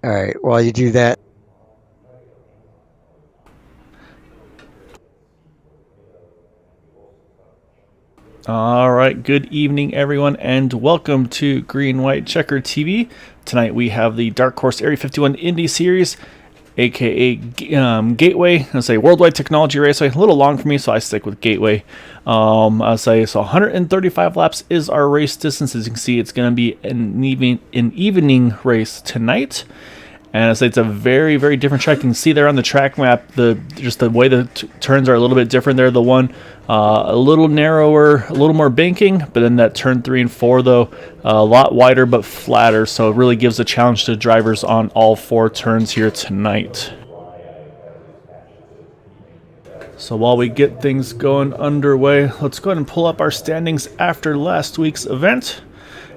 All right, while you do that, All right, good evening, everyone, and welcome to Green White Checker TV. Tonight we have the Dark Horse Area 51 Indy Series, aka Gateway. I'll say Worldwide Technology Raceway. A little long for me, so I stick with Gateway. I'll say so. 135 laps is our race distance. As you can see, it's going to be an evening race tonight. And I say it's a very, very different track. You can see there on the track map, just the way the turns are a little bit different there. The one a little narrower, a little more banking, but then that turn 3 and 4 though a lot wider but flatter. So it really gives a challenge to drivers on all 4 turns here tonight. So while we get things going underway, let's go ahead and pull up our standings after last week's event.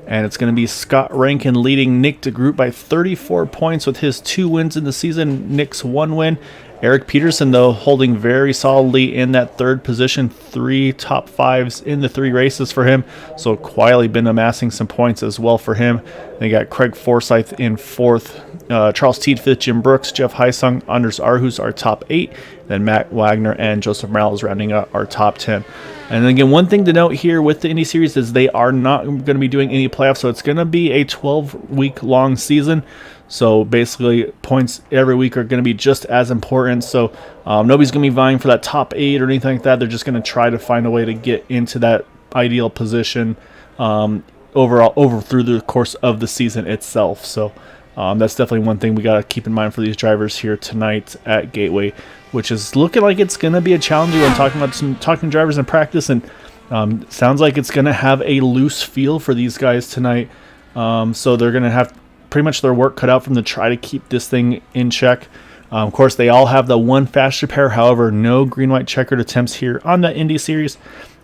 And it's going to be Scott Rankin leading Nick DeGroot by 34 points with his 2 wins in the season, Nick's 1 win. Eric Peterson, though, holding very solidly in that 3rd position, 3 top 5s in the 3 races for him. So quietly been amassing some points as well for him. They got Craig Forsyth in 4th, Charles Teed 5th, Jim Brooks, Jeff Heisung, Anders Arhus our top 8, then Matt Wagner and Joseph Morales rounding out our top 10. And then again, one thing to note here with the Indy Series is they are not going to be doing any playoffs, so it's going to be a 12-week long season. So basically, points every week are going to be just as important. So nobody's going to be vying for that top 8 or anything like that. They're just going to try to find a way to get into that ideal position overall through the course of the season itself. So that's definitely one thing we got to keep in mind for these drivers here tonight at Gateway, which is looking like it's going to be a challenging one. Talking drivers in practice, and sounds like it's going to have a loose feel for these guys tonight. So they're going to have pretty much their work cut out from to try to keep this thing in check. Of course, they all have the one fast repair. However, no green-white checkered attempts here on the Indy Series.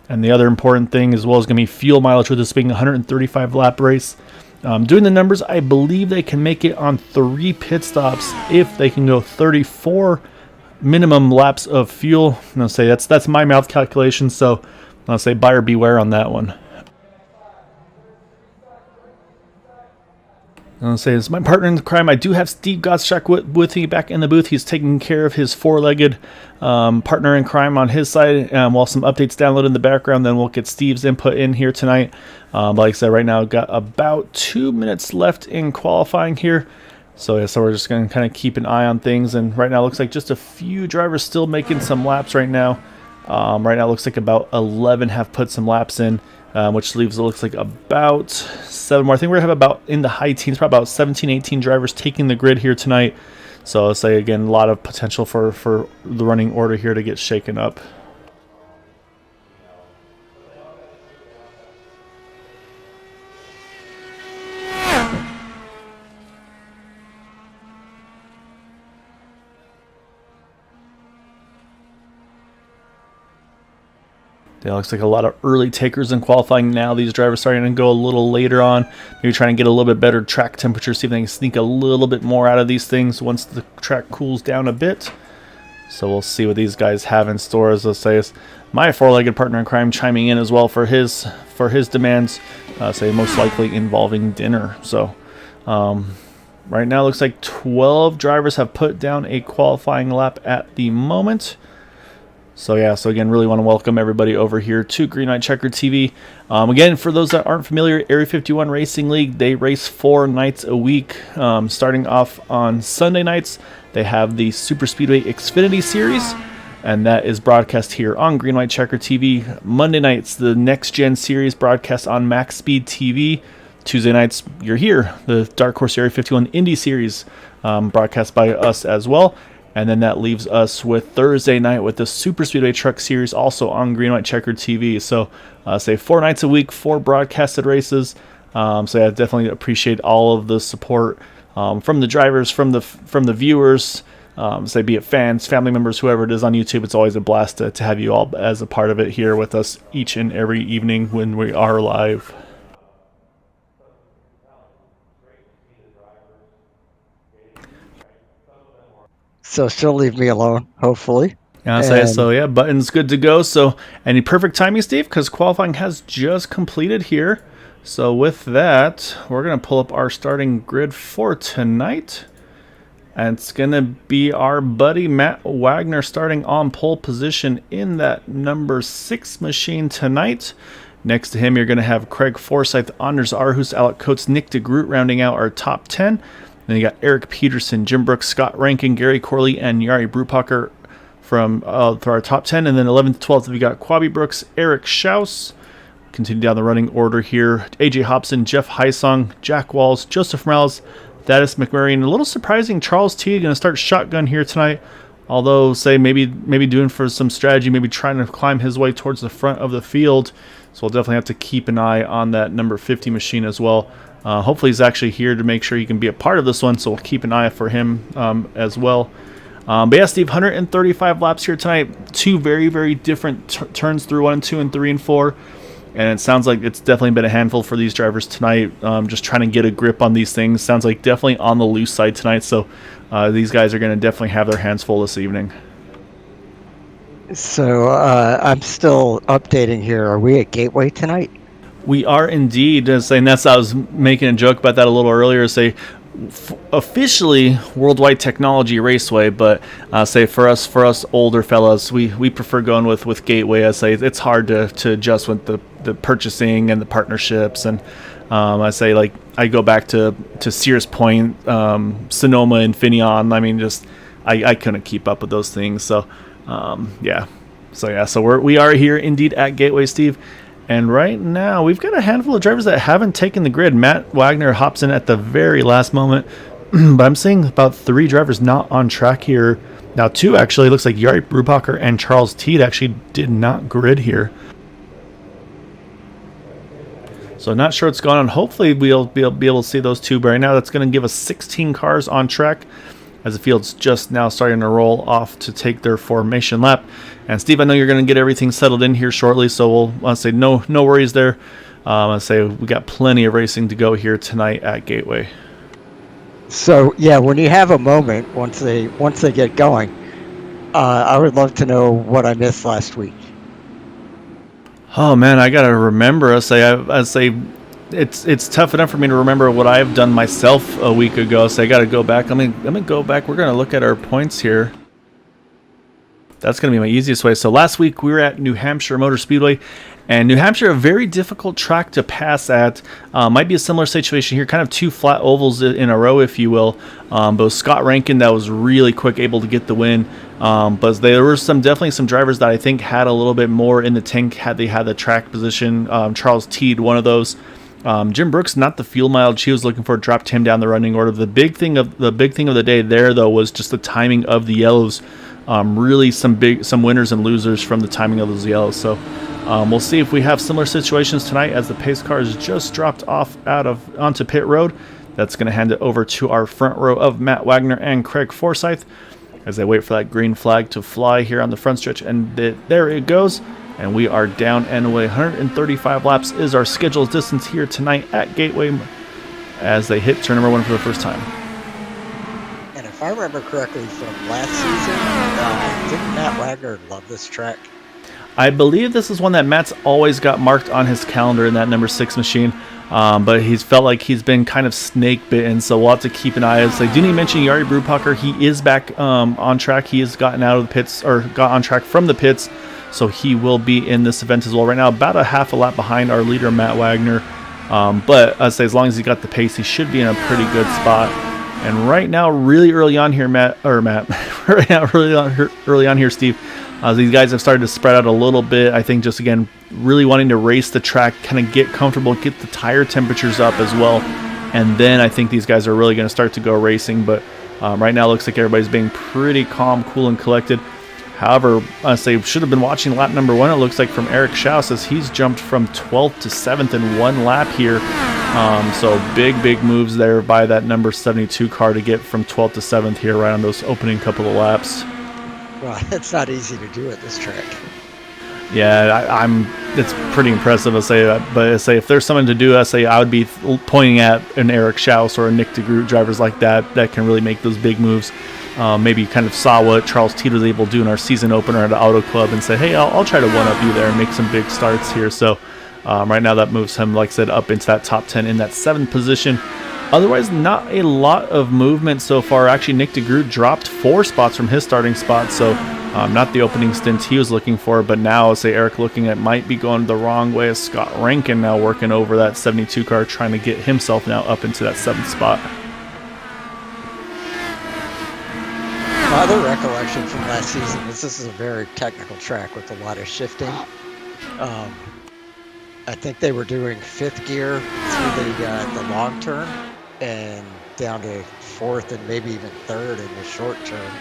And the other important thing as well is going to be fuel mileage, with this being a 135 lap race. Doing the numbers, I believe they can make it on 3 pit stops if they can go 34 minimum laps of fuel. I'll say that's my mouth calculation, so I'll say buyer beware on that one. I'll say it's my partner in crime. I do have Steve Gottschalk with me back in the booth. He's taking care of his 4-legged partner in crime on his side, while some updates download in the background. Then we'll get Steve's input in here tonight. But like I said, right now I've got about 2 minutes left in qualifying here. So yeah, so we're just going to kind of keep an eye on things. And right now it looks like just a few drivers still making some laps right now. Right now it looks like about 11 have put some laps in, which leaves, it looks like about 7 more. I think we're going to have about in the high teens, probably about 17, 18 drivers taking the grid here tonight. So I'll say, again, a lot of potential for the running order here to get shaken up. It looks like a lot of early takers in qualifying now. These drivers starting to go a little later on. Maybe trying to get a little bit better track temperature, see if they can sneak a little bit more out of these things once the track cools down a bit. So we'll see what these guys have in store. As I'll say, is my 4-legged partner in crime chiming in as well for his demands, say most likely involving dinner. So right now it looks like 12 drivers have put down a qualifying lap at the moment. So yeah, so again, really want to welcome everybody over here to Green White Checker TV. Again, for those that aren't familiar, Area 51 Racing League, they race 4 nights a week. Starting off on Sunday nights, they have the Super Speedway Xfinity Series, and that is broadcast here on Green White Checker TV. Monday nights, the Next Gen Series broadcast on Max Speed TV. Tuesday nights, you're here, the Dark Horse Area 51 Indy Series, broadcast by us as well. And then that leaves us with Thursday night with the Super Speedway Truck Series, also on Green White Checkered TV. So say 4 nights a week, 4 broadcasted races. So yeah, definitely appreciate all of the support from the drivers, from the viewers, say be it fans, family members, whoever it is on YouTube. It's always a blast to have you all as a part of it here with us each and every evening when we are live. so she'll leave me alone, hopefully. So yeah, button's good to go. So any perfect timing, Steve, because qualifying has just completed here. So with that, we're going to pull up our starting grid for tonight. And it's going to be our buddy Matt Wagner starting on pole position in that number 6 machine tonight. Next to him, you're going to have Craig Forsyth, Anders Arhus, Alec Coates, Nick DeGroot rounding out our top 10. Then you got Eric Peterson, Jim Brooks, Scott Rankin, Gary Corley, and Yari Brupacher for our top 10. And then 11th to 12th, we got Quabi Brooks, Eric Schaus. Continue down the running order here. AJ Hobson, Jeff Heisong, Jack Walls, Joseph Morales, Thaddeus McMurray, and a little surprising, Charles T going to start shotgun here tonight. Although, say, maybe doing for some strategy, maybe trying to climb his way towards the front of the field. So we'll definitely have to keep an eye on that number 50 machine as well. Hopefully he's actually here to make sure he can be a part of this one, so we'll keep an eye for him as well. But yeah, Steve, 135 laps here tonight. 2 very, very different turns through 1 and 2 and 3 and 4. And it sounds like it's definitely been a handful for these drivers tonight, just trying to get a grip on these things. Sounds like definitely on the loose side tonight, so these guys are going to definitely have their hands full this evening. So I'm still updating here. Are we at Gateway tonight? We are indeed. And I was making a joke about that a little earlier. Say, officially Worldwide Technology Raceway, but say for us older fellas, we prefer going with Gateway. I say it's hard to adjust with the purchasing and the partnerships, and I say, like, I go back to Sears Point, Sonoma, Infineon. I mean, just I couldn't keep up with those things. So so we are here indeed at Gateway, Steve. And right now, we've got a handful of drivers that haven't taken the grid. Matt Wagner hops in at the very last moment. But I'm seeing about 3 drivers not on track here. Now, 2 actually. Looks like Yari Brubacher and Charles Teed actually did not grid here. So not sure what's going on. Hopefully, we'll be able to see those 2. But right now, that's going to give us 16 cars on track, as the field's just now starting to roll off to take their formation lap. And Steve, I know you're going to get everything settled in here shortly, so I'll say no worries there. I'll say we got plenty of racing to go here tonight at Gateway. So yeah, when you have a moment, once they get going, I would love to know what I missed last week. Oh man, I gotta remember. I say it's tough enough for me to remember what I've done myself a week ago. So I got to go back. I'm gonna go back. We're gonna look at our points here. That's gonna be my easiest way. So last week we were at New Hampshire Motor Speedway, and New Hampshire, a very difficult track to pass at. Might be a similar situation here, kind of 2 flat ovals in a row, if you will. But Scott Rankin, that was really quick, able to get the win. But there were definitely some drivers that I think had a little bit more in the tank had they had the track position. Charles Teed, one of those. Jim Brooks, not the fuel mileage he was looking for, dropped him down the running order. The big thing of the day there, though, was just the timing of the yellows. Really some winners and losers from the timing of those yellows. So we'll see if we have similar situations tonight as the pace cars just dropped off onto pit road. That's going to hand it over to our front row of Matt Wagner and Craig Forsyth as they wait for that green flag to fly here on the front stretch. And there it goes. And we are down and away. 135 laps is our scheduled distance here tonight at Gateway as they hit turn number 1 for the first time. And if I remember correctly from last season, didn't Matt Wagner love this track? I believe this is one that Matt's always got marked on his calendar in that number 6 machine. But he's felt like he's been kind of snake bitten, so we'll have to keep an eye. As I didn't even mention Yari Brubacher, he is back on track. He has gotten out of the pits, or got on track from the pits. So he will be in this event as well. Right now, about a half a lap behind our leader, Matt Wagner. But I'd say as long as he got the pace, he should be in a pretty good spot. And right now, really early on here, early on here, Steve, these guys have started to spread out a little bit. I think just, again, really wanting to race the track, kind of get comfortable, get the tire temperatures up as well. And then I think these guys are really going to start to go racing. But right now, it looks like everybody's being pretty calm, cool, and collected. However, I say should have been watching lap number 1. It looks like from Eric Schaus as he's jumped from 12th to 7th in 1 lap here. So big moves there by that number 72 car to get from 12th to 7th here right on those opening couple of laps. Well, it's not easy to do at this track. Yeah, it's pretty impressive. I say that, but I say if there's something to do, I would be pointing at an Eric Schaus or a Nick DeGroot, drivers like that can really make those big moves. Maybe kind of saw what Charles Teed was able to do in our season opener at the Auto Club and say, hey, I'll try to one-up you there and make some big starts here. So right now that moves him, like I said, up into that top 10 in that 7th position. Otherwise, not a lot of movement so far. Actually, Nick DeGroot dropped 4 spots from his starting spot, so not the opening stint he was looking for, but now, say, Eric looking at might be going the wrong way as Scott Rankin now working over that 72 car, trying to get himself now up into that 7th spot. My other recollection from last season is this is a very technical track with a lot of shifting. I think they were doing 5th gear through the long turn and down to 4th and maybe even 3rd in the short turn.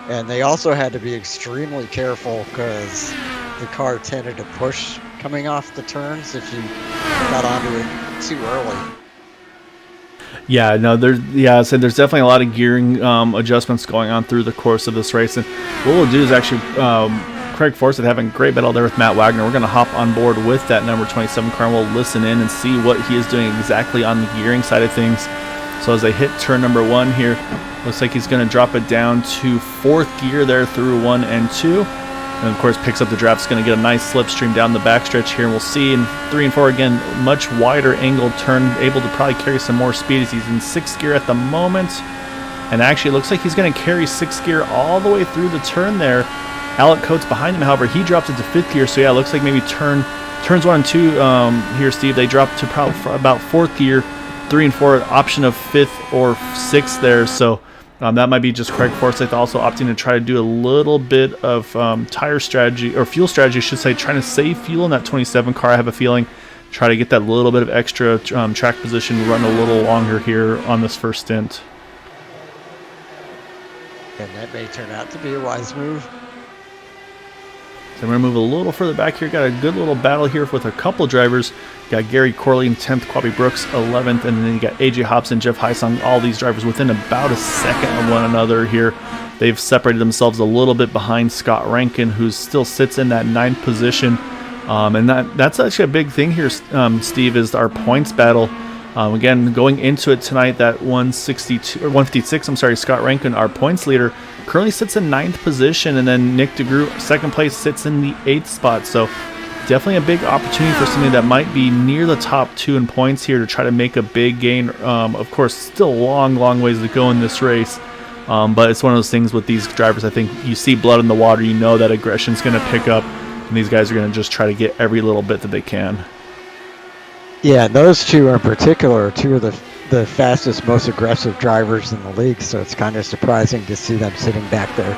And they also had to be extremely careful because the car tended to push coming off the turns if you got onto it too early. Yeah, no, there's definitely a lot of gearing adjustments going on through the course of this race. And what we'll do is actually Craig Forsyth having a great battle there with Matt Wagner. We're going to hop on board with that number 27 car, and we'll listen in and see what he is doing exactly on the gearing side of things. So as they hit turn number 1 here, looks like he's going to drop it down to 4th gear there through 1 and 2. And of course picks up the draft. It's going to get a nice slipstream down the backstretch here. And we'll see in 3 and 4 again, much wider angled turn, able to probably carry some more speed as he's in 6th gear at the moment. And actually it looks like he's going to carry 6th gear all the way through the turn there. Alec Coates behind him, however, he drops it to 5th gear. So yeah, it looks like maybe turns 1 and 2 here, Steve, they drop to probably about 4th gear, 3 and 4, option of 5th or 6th there. So that might be just Craig Forsyth also opting to try to do a little bit of tire strategy, or fuel strategy, I should say, trying to save fuel in that 27 car, I have a feeling. Try to get that little bit of extra track position, run a little longer here on this first stint. And that may turn out to be a wise move. So I'm going to move a little further back here. Got a good little battle here with a couple drivers. Got Gary Corley in 10th, Quabi Brooks 11th, and then you got AJ Hobson, Jeff Heisong, all these drivers within about a second of one another here. They've separated themselves a little bit behind Scott Rankin, who still sits in that 9th position. And that's actually a big thing here, Steve, is our points battle. Again, going into it tonight, that 156, Scott Rankin, our points leader, currently sits in 9th position, and then Nick DeGroot, 2nd place, sits in the 8th spot. So definitely a big opportunity for somebody that might be near the top 2 in points here to try to make a big gain. Of course, still long ways to go in this race. But it's one of those things with these drivers, I think you see blood in the water, you know that aggression's going to pick up, and these guys are going to just try to get every little bit that they can. Yeah, those two in particular are 2 of the fastest, most aggressive drivers in the league, so it's kind of surprising to see them sitting back there.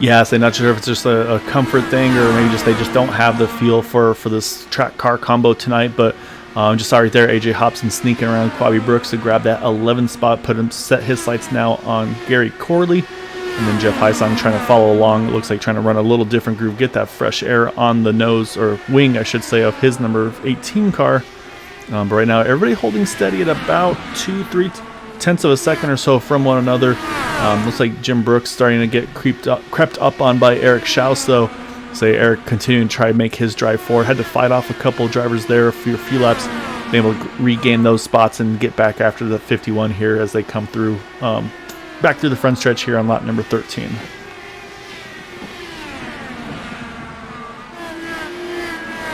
Yeah, so not sure if it's just a comfort thing, or maybe just they just don't have the feel for this track car combo tonight. But just saw right there, AJ Hobson sneaking around Quabi Brooks to grab that 11th spot, set his sights now on Gary Corley, and then Jeff Heisong trying to follow along. It looks like trying to run a little different groove, get that fresh air on the nose, or wing, I should say, of his number 18 car. But right now, everybody holding steady at about 2-3 tenths of a second or so from one another. Looks like Jim Brooks starting to get crept up on by Eric Schaus, though. Say Eric continuing to try to make his drive forward. Had to fight off a couple of drivers there, a few laps, been able to regain those spots and get back after the 51 here as they come through, back through the front stretch here on lap number 13.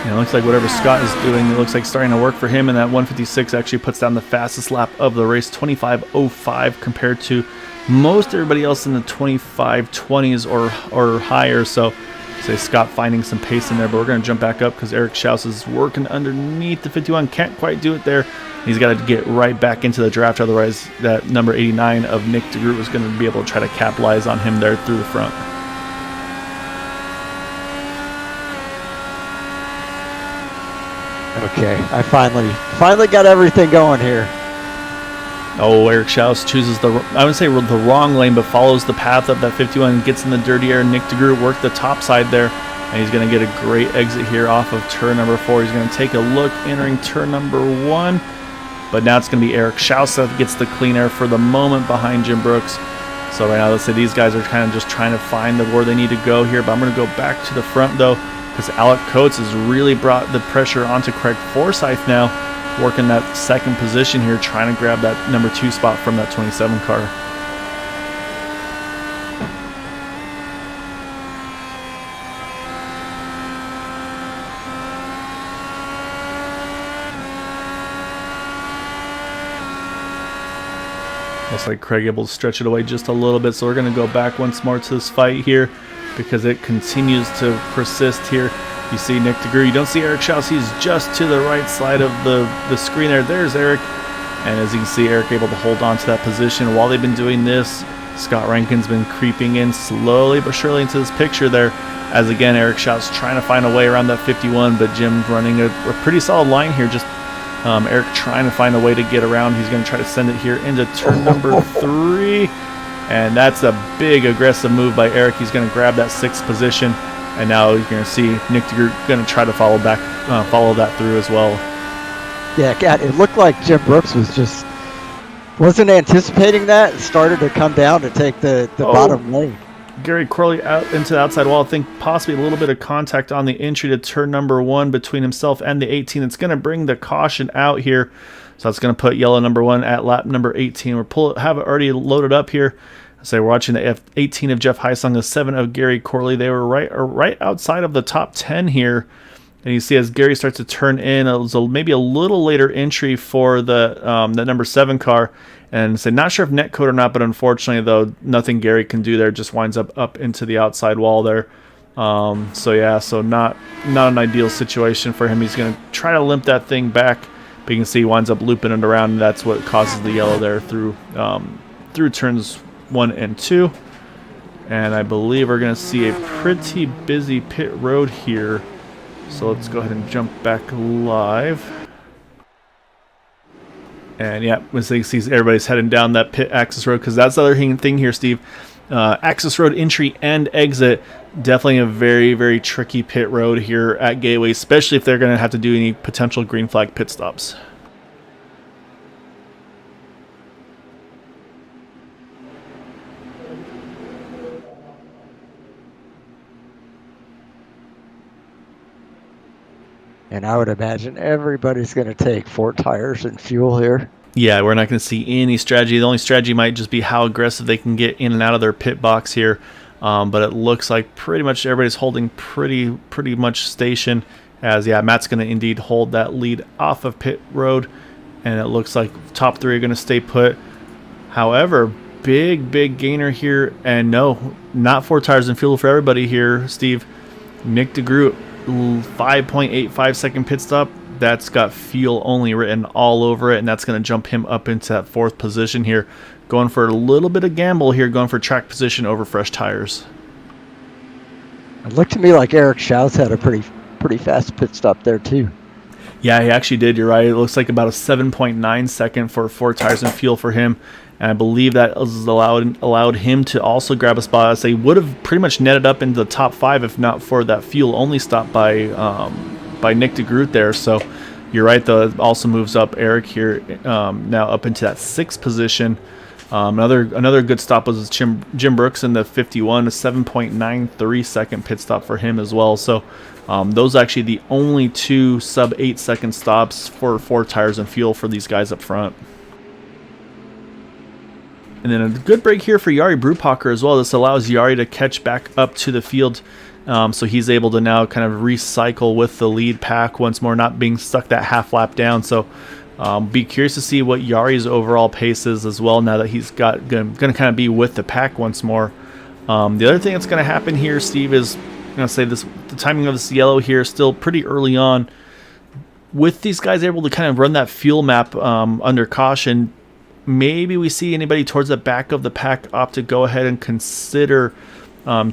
And it looks like whatever Scott is doing, it looks like starting to work for him, and that 156 actually puts down the fastest lap of the race, 25:05, compared to most everybody else in the 25:20s or higher. So say Scott finding some pace in there, but we're going to jump back up because Eric Schaus is working underneath the 51, can't quite do it there. He's got to get right back into the draft, otherwise that number 89 of Nick DeGroot was going to be able to try to capitalize on him there through the front. Okay, I finally got everything going here. Oh, Eric Schaus chooses I would say the wrong lane, but follows the path of that 51, gets in the dirty air. Nick DeGroot worked the top side there, and he's going to get a great exit here off of turn number 4. He's going to take a look entering turn number 1, but now it's going to be Eric Schaus that gets the clean air for the moment behind Jim Brooks. So right now, let's say these guys are kind of just trying to find where they need to go here, but I'm going to go back to the front, though, because Alec Coates has really brought the pressure onto Craig Forsyth now, working that 2nd position here, trying to grab that number 2 spot from that 27 car. Looks like Craig able to stretch it away just a little bit, so we're going to go back once more to this fight here because it continues to persist here. You see Nick DeGroot. You don't see Eric Schaus. He's just to the right side of the screen there. There's Eric. And as you can see, Eric able to hold on to that position. While they've been doing this, Scott Rankin's been creeping in slowly but surely into this picture there. As again, Eric Schaus trying to find a way around that 51, but Jim running a pretty solid line here. Just Eric trying to find a way to get around. He's going to try to send it here into turn number 3. And that's a big aggressive move by Eric. He's going to grab that 6th position. And now you're going to see Nick DeGroot going to try to follow that through as well. Yeah, God, it looked like Jim Brooks wasn't anticipating that. It started to come down to take the bottom lane. Gary Corley out into the outside wall. I think possibly a little bit of contact on the entry to turn number 1 between himself and the 18. It's going to bring the caution out here. So that's going to put yellow number 1 at lap number 18. Have it already loaded up here. So we're watching the F18 of Jeff Heisong, the 7 of Gary Corley. They were right outside of the top 10 here. And you see as Gary starts to turn in, it was maybe a little later entry for the number 7 car. And so not sure if netcode or not, but unfortunately, though, nothing Gary can do there. Just winds up into the outside wall there. So not an ideal situation for him. He's going to try to limp that thing back. But you can see he winds up looping it around, and that's what causes the yellow there through turns 1 and 2. And I believe we're going to see a pretty busy pit road here. So let's go ahead and jump back live. And yeah, we see everybody's heading down that pit access road, because that's the other thing here, Steve. Access road entry and exit, definitely a very, very tricky pit road here at Gateway, especially if they're going to have to do any potential green flag pit stops. And I would imagine everybody's going to take 4 tires and fuel here. Yeah, we're not going to see any strategy. The only strategy might just be how aggressive they can get in and out of their pit box here. But it looks like pretty much everybody's holding pretty much station. As, yeah, Matt's going to indeed hold that lead off of pit road. And it looks like top 3 are going to stay put. However, big gainer here. And no, not 4 tires and fuel for everybody here, Steve. Nick DeGroot, 5.85 second pit stop. That's got fuel only written all over it, and that's going to jump him up into that 4th position here. Going for a little bit of gamble here, going for track position over fresh tires. It looked to me like Eric Schaus had a pretty fast pit stop there too. Yeah, he actually did. You're right. It looks like about a 7.9 second for 4 tires and fuel for him. And I believe that allowed him to also grab a spot. I say he would have pretty much netted up into the top 5 if not for that fuel only stop by Nick DeGroot there. So you're right, though. It also moves up Eric here now up into that 6th position. Another good stop was Jim Brooks in the 51, a 7.93 second pit stop for him as well. So those are actually the only 2 sub 8 second stops for 4 tires and fuel for these guys up front. And then a good break here for Jari Brupacher as well. This allows Jari to catch back up to the field. So he's able to now kind of recycle with the lead pack once more, not being stuck that half lap down. So be curious to see what Yari's overall pace is as well now that he's going to kind of be with the pack once more. The other thing that's going to happen here, Steve, is I'm going to say the timing of this yellow here is still pretty early on. With these guys able to kind of run that fuel map under caution, maybe we see anybody towards the back of the pack opt to go ahead and consider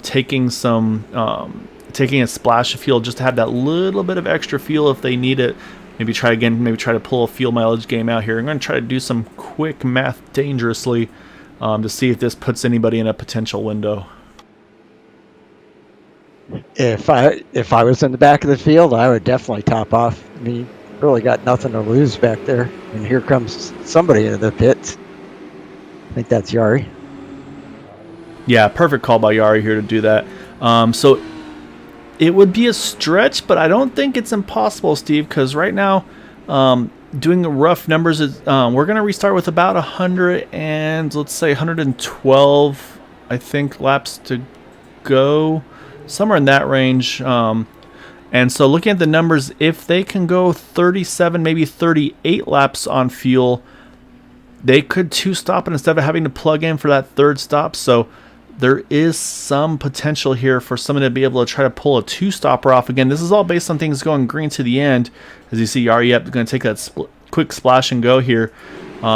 taking a splash of fuel just to have that little bit of extra fuel if they need it. Maybe try to pull a fuel mileage game out here. I'm going to try to do some quick math dangerously to see if this puts anybody in a potential window. If I was in the back of the field, I would definitely top off. I mean, really got nothing to lose back there. And here comes somebody into the pits. I think that's Jari. Yeah, perfect call by Jari here to do that. So it would be a stretch, but I don't think it's impossible, Steve, because right now, doing the rough numbers, is we're going to restart with about 112, I think, laps to go, somewhere in that range. And so looking at the numbers, if they can go 37, maybe 38 laps on fuel, they could two-stop it instead of having to plug in for that third stop. So there is some potential here for someone to be able to try to pull a two-stopper off. Again, this is all based on things going green to the end. As you see, Yari Yep going to take that quick splash and go here.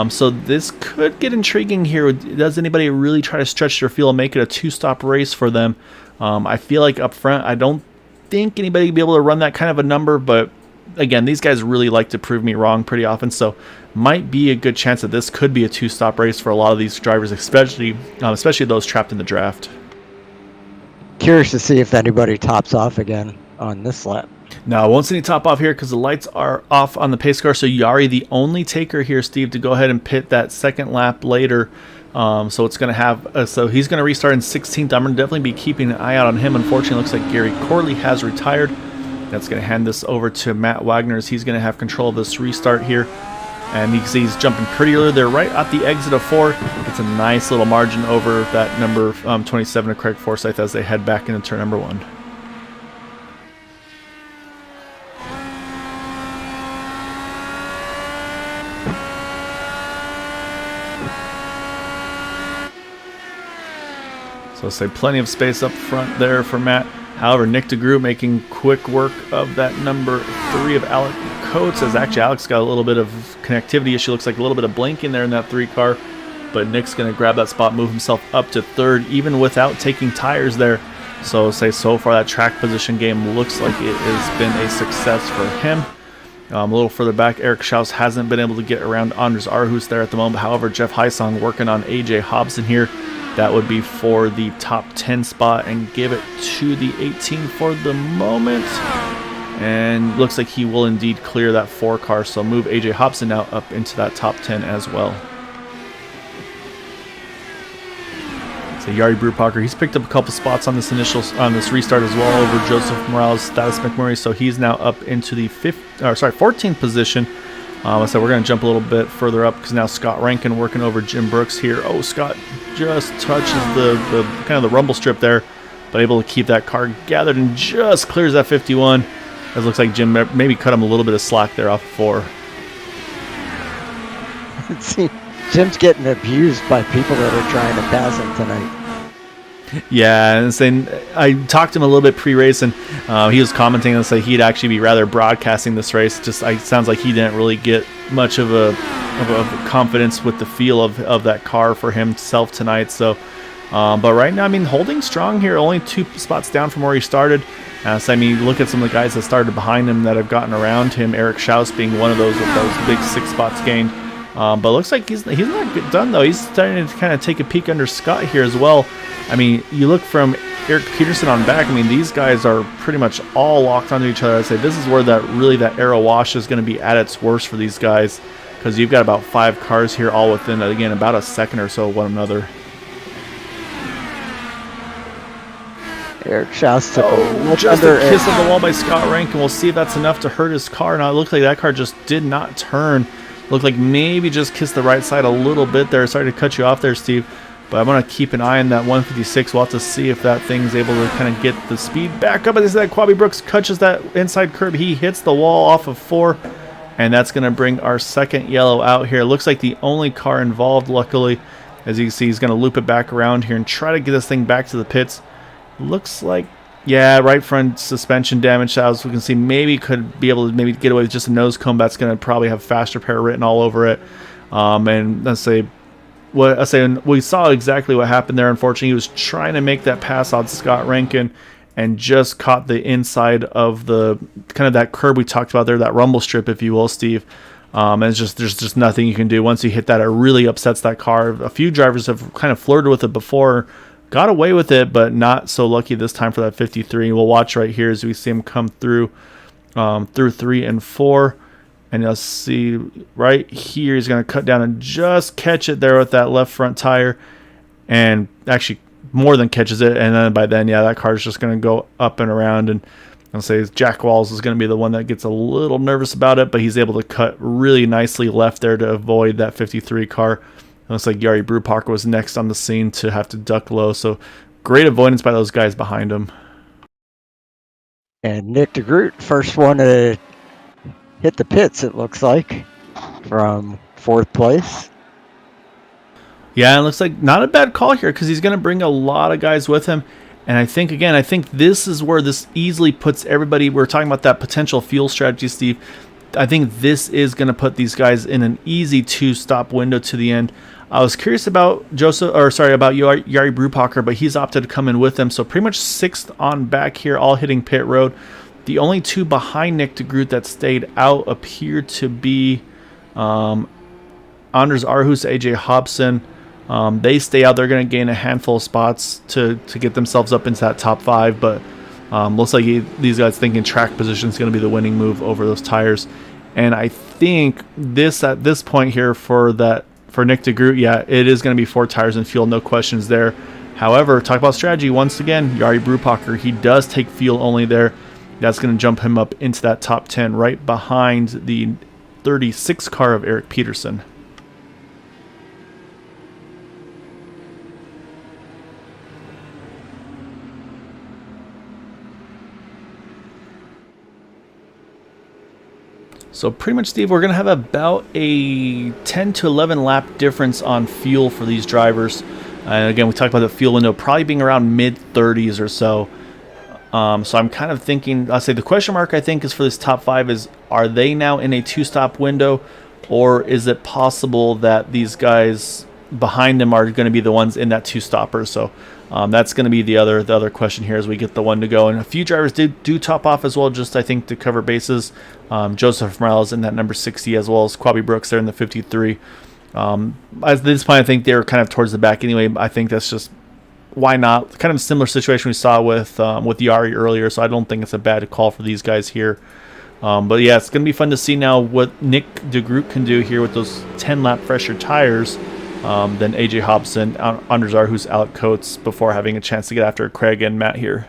So this could get intriguing here. Does anybody really try to stretch their field and make it a two-stop race for them? I feel like up front, I don't think anybody will be able to run that kind of a number, but again, these guys really like to prove me wrong pretty often, so might be a good chance that this could be a two-stop race for a lot of these drivers, especially those trapped in the draft. Curious to see if anybody tops off again on this lap. Now, I won't see any top off here because the lights are off on the pace car, so Yari, the only taker here, Steve, to go ahead and pit that second lap later. So it's going to have, so he's going to restart in 16th. I'm going to definitely be keeping an eye out on him. Unfortunately, it looks like Gary Corley has retired. That's going to hand this over to Matt Wagner as he's going to have control of this restart here. And you can see he's jumping pretty early. They're right at the exit of 4. It's a nice little margin over that number 27 of Craig Forsyth as they head back into turn number 1. So say plenty of space up front there for Matt. However, Nick DeGroot making quick work of that number 3 of Alec Coates, as actually Alex got a little bit of connectivity issue. Looks like a little bit of blinking there in that 3 car. But Nick's going to grab that spot, move himself up to 3rd, even without taking tires there. So say so far that track position game looks like it has been a success for him. A little further back, Eric Schaus hasn't been able to get around Anders Arhus there at the moment. However, Jeff Heisong working on AJ Hobson here. That would be for the top 10 spot and give it to the 18 for the moment. And looks like he will indeed clear that 4 car. So move AJ Hobson now up into that top 10 as well. So Yari Brubacher, he's picked up a couple spots on this restart as well over Joseph Morales, Status McMurray. So he's now up into the 14th position. So we're going to jump a little bit further up because now Scott Rankin working over Jim Brooks here. Oh, Scott just touches the kind of the rumble strip there, but able to keep that car gathered and just clears that 51. It looks like Jim maybe cut him a little bit of slack there off 4. See, Jim's getting abused by people that are trying to pass him tonight. Yeah, and saying I talked to him a little bit pre-race, and he was commenting and say he'd actually be rather broadcasting this race. Just it sounds like he didn't really get much of a confidence with the feel of that car for himself tonight. So, but right now, I mean, holding strong here, only 2 spots down from where he started. So I mean, look at some of the guys that started behind him that have gotten around him. Eric Schaus being one of those with those big 6 spots gained. But looks like he's not done though. He's starting to kind of take a peek under Scott here as well. I mean, you look from Eric Peterson on back. I mean, these guys are pretty much all locked onto each other. I'd say this is where that aero wash is going to be at its worst for these guys, because you've got about 5 cars here, all within again about a second or so of one another. Eric Schaus took just a kiss of the wall by Scott Rankin. We'll see if that's enough to hurt his car. Now it looks like that car just did not turn. Looked like maybe just kissed the right side a little bit there. Sorry to cut you off there, Steve. But I'm going to keep an eye on that 156. We'll have to see if that thing's able to kind of get the speed back up. As that Quabi Brooks catches that inside curb. He hits the wall off of 4. And that's going to bring our second yellow out here. Looks like the only car involved, luckily. As you can see, he's going to loop it back around here and try to get this thing back to the pits. Looks like, yeah, right front suspension damage. As we can see, maybe could be able to maybe get away with just a nose cone. That's going to probably have fast repair written all over it. And we saw exactly what happened there. Unfortunately, he was trying to make that pass on Scott Rankin and just caught the inside of the kind of that curb we talked about there, that rumble strip, if you will, Steve. And there's just nothing you can do. Once you hit that, it really upsets that car. A few drivers have kind of flirted with it before, got away with it, but not so lucky this time for that 53. We'll watch right here as we see him come through 3 and 4. And you'll see right here, he's going to cut down and just catch it there with that left front tire. And actually more than catches it. And then by then, yeah, that car is just going to go up and around. And I'll say Jack Walls is going to be the one that gets a little nervous about it. But he's able to cut really nicely left there to avoid that 53 car. It looks like Yari Brubacher was next on the scene to have to duck low. So great avoidance by those guys behind him. And Nick DeGroot, first one to hit the pits, it looks like, from 4th place. Yeah, it looks like not a bad call here because he's going to bring a lot of guys with him. And I think, again, this is where this easily puts everybody. We're talking about that potential fuel strategy, Steve. I think this is going to put these guys in an easy 2-stop window to the end. I was curious about about Jari Brupacher, but he's opted to come in with them. So pretty much 6th on back here, all hitting pit road. The only 2 behind Nick de Groot that stayed out appear to be Anders Arhus, AJ Hobson. They stay out. They're going to gain a handful of spots to get themselves up into that top 5, but looks like these guys thinking track position is going to be the winning move over those tires. And I think at this point here for Nick de Groot, yeah, it is going to be 4 tires and fuel, no questions there. However, talk about strategy once again. Jari Brupacher, he does take fuel only there. That's going to jump him up into that top 10, right behind the 36 car of Eric Peterson. So pretty much, Steve, we're going to have about a 10 to 11 lap difference on fuel for these drivers. And again, we talked about the fuel window probably being around mid-30s or so. So I'm kind of thinking, I'll say the question mark I think is for this top 5 is, are they now in a 2-stop window, or is it possible that these guys behind them are going to be the ones in that 2-stopper? So that's going to be the other question here as we get the one to go. And a few drivers do top off as well, just I think to cover bases. Joseph Morales in that number 60, as well as Quabi Brooks there in the 53. At this point, I think they're kind of towards the back anyway. I think that's just, why not? Kind of a similar situation we saw with Jari earlier, so I don't think it's a bad call for these guys here. But yeah, it's going to be fun to see now what Nick de Groot can do here with those 10-lap fresher tires than AJ Hobson, Anders Arhus, Alec Coates, before having a chance to get after Craig and Matt here.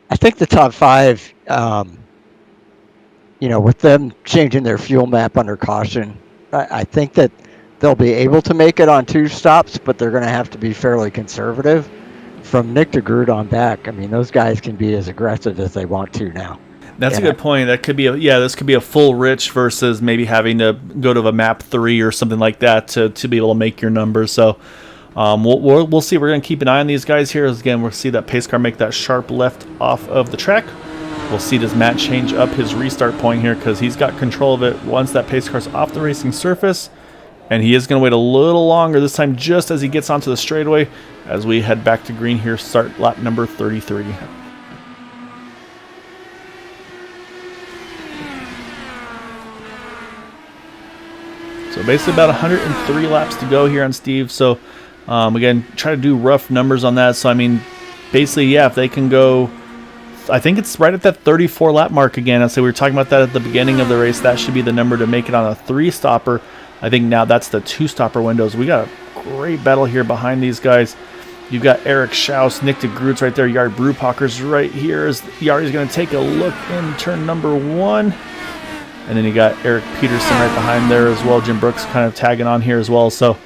I think the top 5, with them changing their fuel map under caution, I think that they'll be able to make it on 2 stops, but they're going to have to be fairly conservative. From Nick de Groot on back, I mean, those guys can be as aggressive as they want to now. That's a good point. That could be this could be a full rich versus maybe having to go to a map 3 or something like that to be able to make your numbers. So we'll see. We're going to keep an eye on these guys here. As again, we'll see that pace car make that sharp left off of the track. We'll see, does Matt change up his restart point here, because he's got control of it once that pace car's off the racing surface. And he is going to wait a little longer this time, just as he gets onto the straightaway, as we head back to green here, start lap number 33. So basically about 103 laps to go here on Steve. So again, try to do rough numbers on that. So I mean, basically, yeah, if they can go, I think it's right at that 34 lap mark again. I say we were talking about that at the beginning of the race. That should be the number to make it on a 3-stopper. I think now that's the 2-stopper windows. We got a great battle here behind these guys. You've got Eric Schaus, Nick de Groot's right there. Jari Brupacher's right here as Yari's going to take a look in turn number 1. And then you got Eric Peterson right behind there as well. Jim Brooks kind of tagging on here as well. So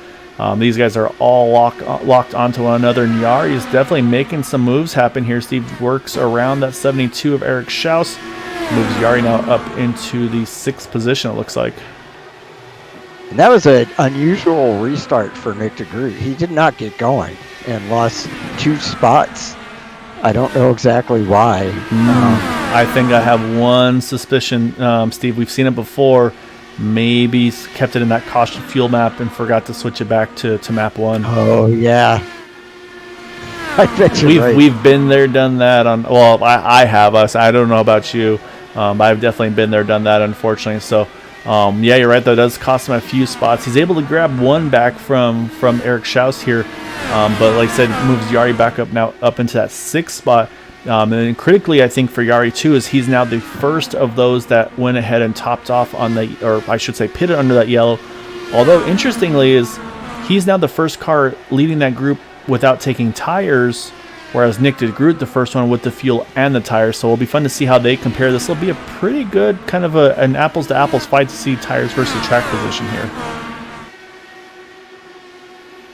these guys are all locked onto one another. And Jari is definitely making some moves happen here. Steve works around that 72 of Eric Schaus. Moves Jari now up into the 6th position, it looks like. And that was an unusual restart for Nick de Groot. He did not get going and lost 2 spots. I don't know exactly why. I think I have one suspicion, Steve. We've seen it before. Maybe kept it in that caution fuel map and forgot to switch it back to map 1. Oh, yeah. I bet you're right. We've been there, done that. I have. I don't know about you. I've definitely been there, done that, unfortunately. So, yeah, you're right. That does cost him a few spots. He's able to grab 1 back from Eric Schaus here. But like I said, moves Jari back up into that 6th spot. And then critically, I think for Jari too, is he's now the first of those that went ahead and topped off on pitted under that yellow. Although interestingly, is he's now the first car leading that group without taking tires, whereas Nick de Groot the first one with the fuel and the tires. So it'll be fun to see how they compare. This will be a pretty good kind of an apples to apples fight to see tires versus track position here.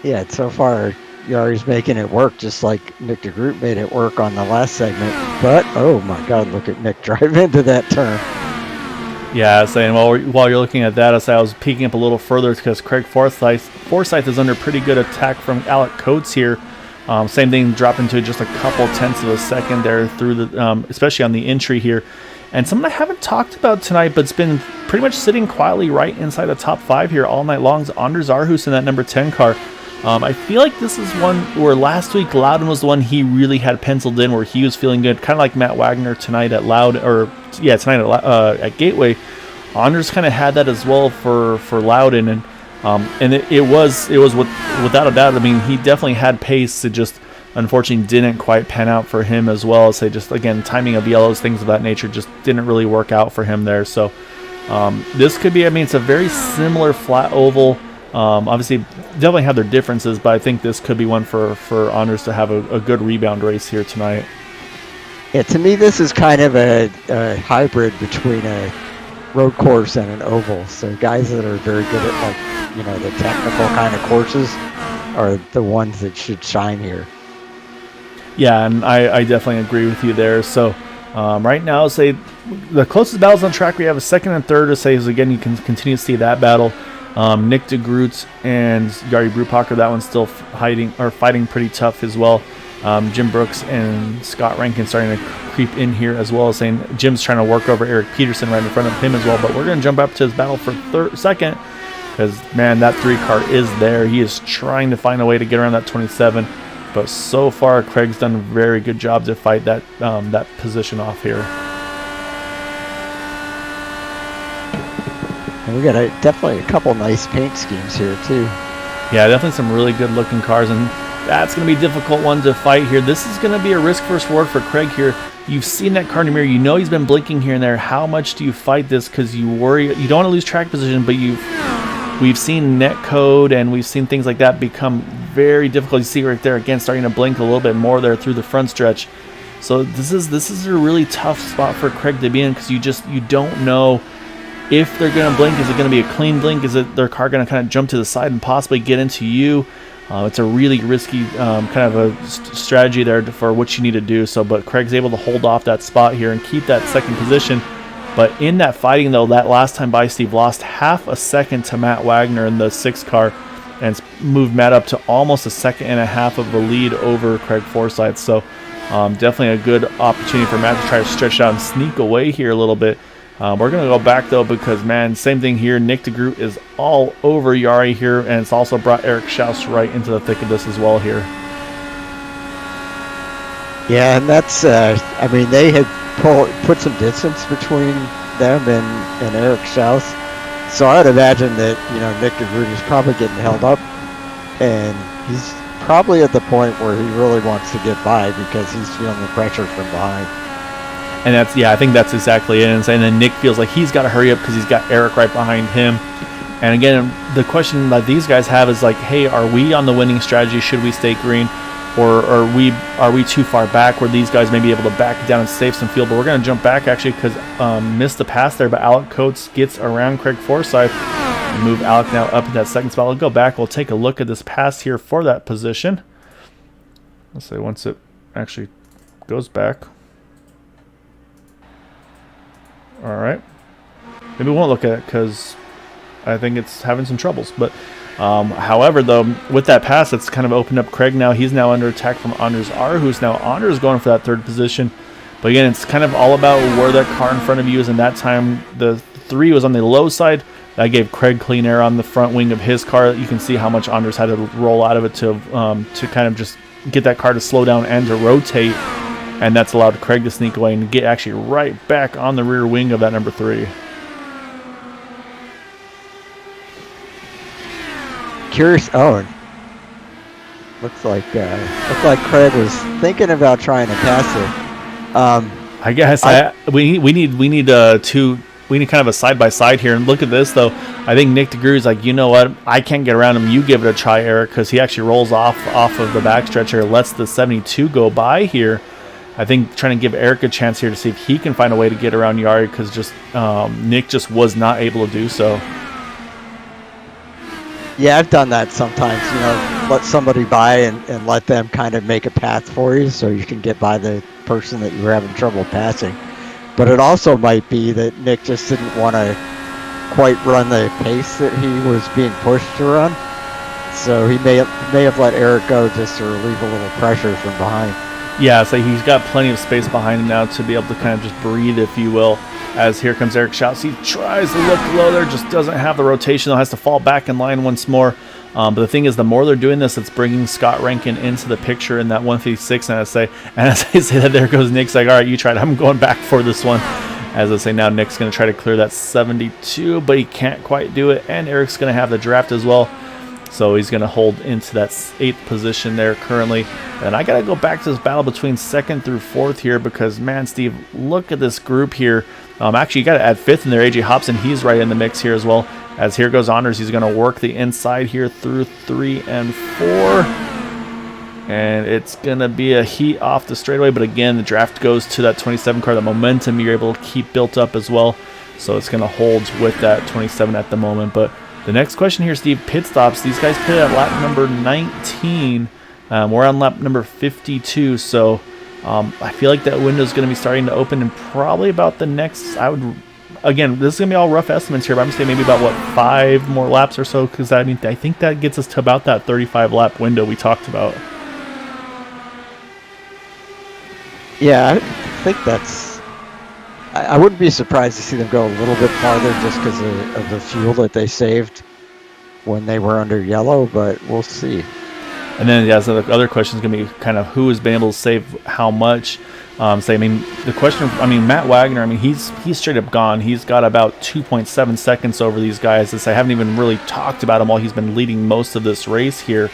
Yeah, so far Jari's making it work just like Nick de Groot made it work on the last segment. But, oh my God, look at Nick drive into that turn. Yeah, saying while you're looking at that, I was peeking up a little further because Craig Forsyth is under pretty good attack from Alec Coates here. Same thing, dropping to just a couple tenths of a second there through the, especially on the entry here. And something I haven't talked about tonight, but it's been pretty much sitting quietly right inside the top 5 here all night long, is Anders Aarhus in that number 10 car. I feel like this is one where last week Loudon was the one he really had penciled in, where he was feeling good, kind of like Matt Wagner tonight at at Gateway. Anders kind of had that as well for Loudon, and it was without a doubt. I mean, he definitely had pace. It just unfortunately didn't quite pan out for him as well. As they just, again, timing of yellows, things of that nature just didn't really work out for him there. So this could be, I mean, it's a very similar flat oval. Obviously, definitely have their differences, but I think this could be one for Anders to have a good rebound race here tonight. Yeah, to me, this is kind of a hybrid between a road course and an oval. So guys that are very good at, the technical kind of courses are the ones that should shine here. Yeah, and I definitely agree with you there. So right now, say the closest battles on track, we have a second and third to say is, again, you can continue to see that battle. Nick DeGroot and Yari Brupacher, that one's still fighting pretty tough as well. Jim Brooks and Scott Rankin starting to creep in here as well, saying Jim's trying to work over Eric Peterson right in front of him as well. But we're going to jump up to his battle for second because, man, that 3 car is there. He is trying to find a way to get around that 27. But so far, Craig's done a very good job to fight that position off here. And we got definitely a couple nice paint schemes here too. Yeah, definitely some really good looking cars, and that's going to be a difficult one to fight here. This is going to be a risk first reward for Craig here. You've seen that car in the mirror. You know he's been blinking here and there. How much do you fight this? Because you worry, you don't want to lose track position, but we've seen net code and we've seen things like that become very difficult. You see right there again, starting to blink a little bit more there through the front stretch. So this is a really tough spot for Craig to be in, because you don't know if they're going to blink. Is it going to be a clean blink? Is it their car going to kind of jump to the side and possibly get into you? It's a really risky kind of a strategy there for what you need to do. So, but Craig's able to hold off that spot here and keep that second position. But in that fighting, though, that last time by, Steve lost half a second to Matt Wagner in the 6 car and moved Matt up to almost a second and a half of the lead over Craig Forsyth. So definitely a good opportunity for Matt to try to stretch out and sneak away here a little bit. We're going to go back, though, because, man, same thing here. Nick DeGroot is all over Yari here, and it's also brought Eric Schaus right into the thick of this as well here. Yeah, and that's, I mean, they had put some distance between them and Eric Schaus. So I'd imagine that, Nick DeGroot is probably getting held up, and he's probably at the point where he really wants to get by because he's feeling the pressure from behind. And I think that's exactly it. And then Nick feels like he's got to hurry up because he's got Eric right behind him. And again, the question that these guys have is like, hey, are we on the winning strategy? Should we stay green? Or are we too far back where these guys may be able to back it down and save some field? But we're going to jump back, actually, because missed the pass there. But Alec Coates gets around Craig Forsyth and move Alec now up in that second spot. We'll go back. We'll take a look at this pass here for that position. Let's say once it actually goes back. All right. Maybe we won't look at it because I think it's having some troubles. But however, though, with that pass, it's kind of opened up Craig now. He's now under attack from Anders Aarhus. Now Anders going for that third position. But again, it's kind of all about where that car in front of you is. And that time, the 3 was on the low side. That gave Craig clean air on the front wing of his car. You can see how much Anders had to roll out of it to kind of just get that car to slow down and to rotate. And that's allowed Craig to sneak away and get actually right back on the rear wing of that number 3. Curious. Oh, looks like Craig was thinking about trying to pass it. I guess we need kind of a side by side here. And look at this, though. I think Nick DeGroot is like, you know what? I can't get around him. You give it a try, Eric, because he actually rolls off of the backstretch here, lets the 72 go by here. I think trying to give Eric a chance here to see if he can find a way to get around Yari, because just Nick just was not able to do so. Yeah, I've done that sometimes. Let somebody by and let them kind of make a path for you so you can get by the person that you were having trouble passing. But it also might be that Nick just didn't want to quite run the pace that he was being pushed to run. So he may have let Eric go just to relieve a little pressure from behind. Yeah, so he's got plenty of space behind him now to be able to kind of just breathe, if you will. As here comes Eric Schauts. He tries to look low there, just doesn't have the rotation. Has to fall back in line once more. But the thing is, the more they're doing this, it's bringing Scott Rankin into the picture in that 156. And as I say that, there goes Nick's like, all right, you tried. I'm going back for this one. As I say now, Nick's going to try to clear that 72, but he can't quite do it. And Eric's going to have the draft as well. So he's going to hold into that 8th position there currently. And I got to go back to this battle between 2nd through 4th here because, man, Steve, look at this group here. Actually, you got to add 5th in there. A.J. Hobson, he's right in the mix here as well. As here goes Honors, he's going to work the inside here through 3 and 4. And it's going to be a heat off the straightaway. But again, the draft goes to that 27 car. The momentum you're able to keep built up as well. So it's going to hold with that 27 at the moment. But the next question here, Steve, pit stops. These guys pitted at lap number 19. We're on lap number 52. So I feel like that window is going to be starting to open in probably about the next, again, this is going to be all rough estimates here, but I'm going to say maybe about, 5 more laps or so, because I think that gets us to about that 35-lap window we talked about. Yeah, I think that's... I wouldn't be surprised to see them go a little bit farther just because of the fuel that they saved when they were under yellow, but we'll see. And then, yeah, so the other question is going to be kind of who has been able to save how much. The question, Matt Wagner, he's straight up gone. He's got about 2.7 seconds over these guys. I haven't even really talked about him while he's been leading most of this race here.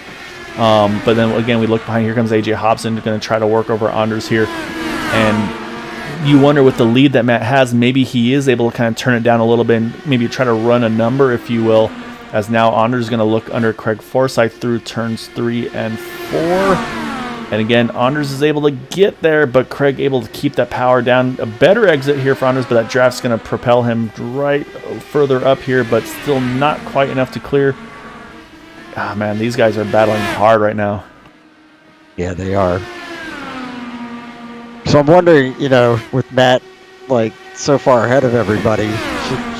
But then, again, we look behind. Here comes A.J. Hobson going to try to work over Anders here. And you wonder with the lead that Matt has, maybe he is able to kind of turn it down a little bit and maybe try to run a number, if you will. As now Anders is going to look under Craig Forsyth through turns 3 and 4. And again, Anders is able to get there, but Craig able to keep that power down. A better exit here for Anders, but that draft's going to propel him right further up here, but still not quite enough to clear. Ah, man, these guys are battling hard right now. Yeah, they are. So I'm wondering, with Matt, so far ahead of everybody,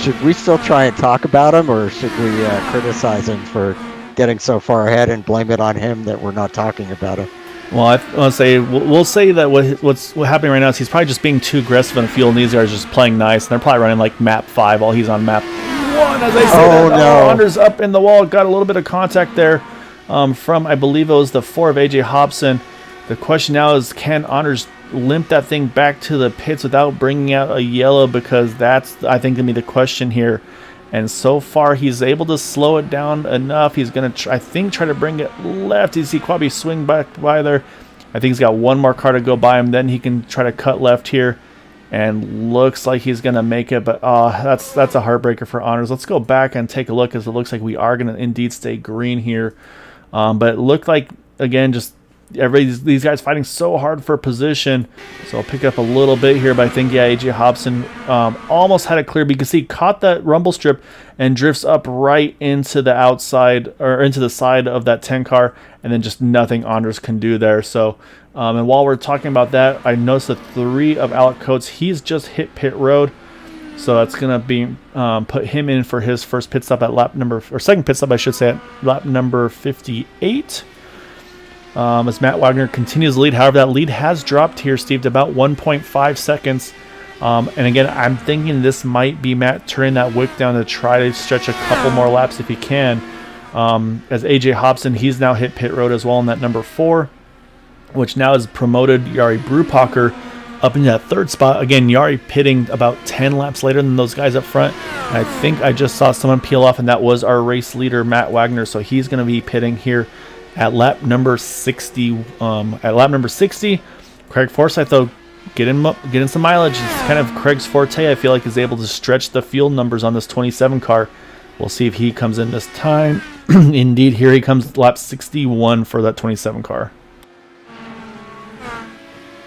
should we still try and talk about him, or should we criticize him for getting so far ahead and blame it on him that we're not talking about him? Well, I want to say we'll say that what's happening right now is he's probably just being too aggressive in the field, and these guys are just playing nice, and they're probably running like map 5 while he's on map 1. As I say, no, Anders up in the wall, got a little bit of contact there from, I believe it was the 4 of A.J. Hobson. The question now is, can Anders limp that thing back to the pits without bringing out a yellow? Because that's, I think, going to be the question here. And so far, he's able to slow it down enough. He's going to, try to bring it left. You see Quabi swing back by there. I think he's got one more car to go by him. Then he can try to cut left here. And looks like he's going to make it. But that's a heartbreaker for Honors. Let's go back and take a look, as it looks like we are going to indeed stay green here. But it looked like, again, just these guys fighting so hard for position. So I'll pick up a little bit here, but I think, yeah, A.J. Hobson almost had it clear, but you can see caught that rumble strip and drifts up right into the outside, or into the side of that 10 car, and then just nothing Anders can do there. So and while we're talking about that, I noticed that 3 of Alec Coates, he's just hit pit road. So that's going to be put him in for his first pit stop at second pit stop, I should say, at lap number 58. As Matt Wagner continues to lead. However, that lead has dropped here, Steve, to about 1.5 seconds. And again, I'm thinking this might be Matt turning that wick down to try to stretch a couple more laps if he can. As A.J. Hobson, he's now hit pit road as well in that number 4, which now has promoted Jari Brupacher up into that 3rd spot. Again, Jari pitting about 10 laps later than those guys up front. And I think I just saw someone peel off, and that was our race leader, Matt Wagner. So he's going to be pitting here at lap number 60. Craig Forsyth, though, getting some mileage. It's kind of Craig's forte. I feel like he's able to stretch the field numbers on this 27 car. We'll see if he comes in this time. Indeed, here he comes, lap 61 for that 27 car.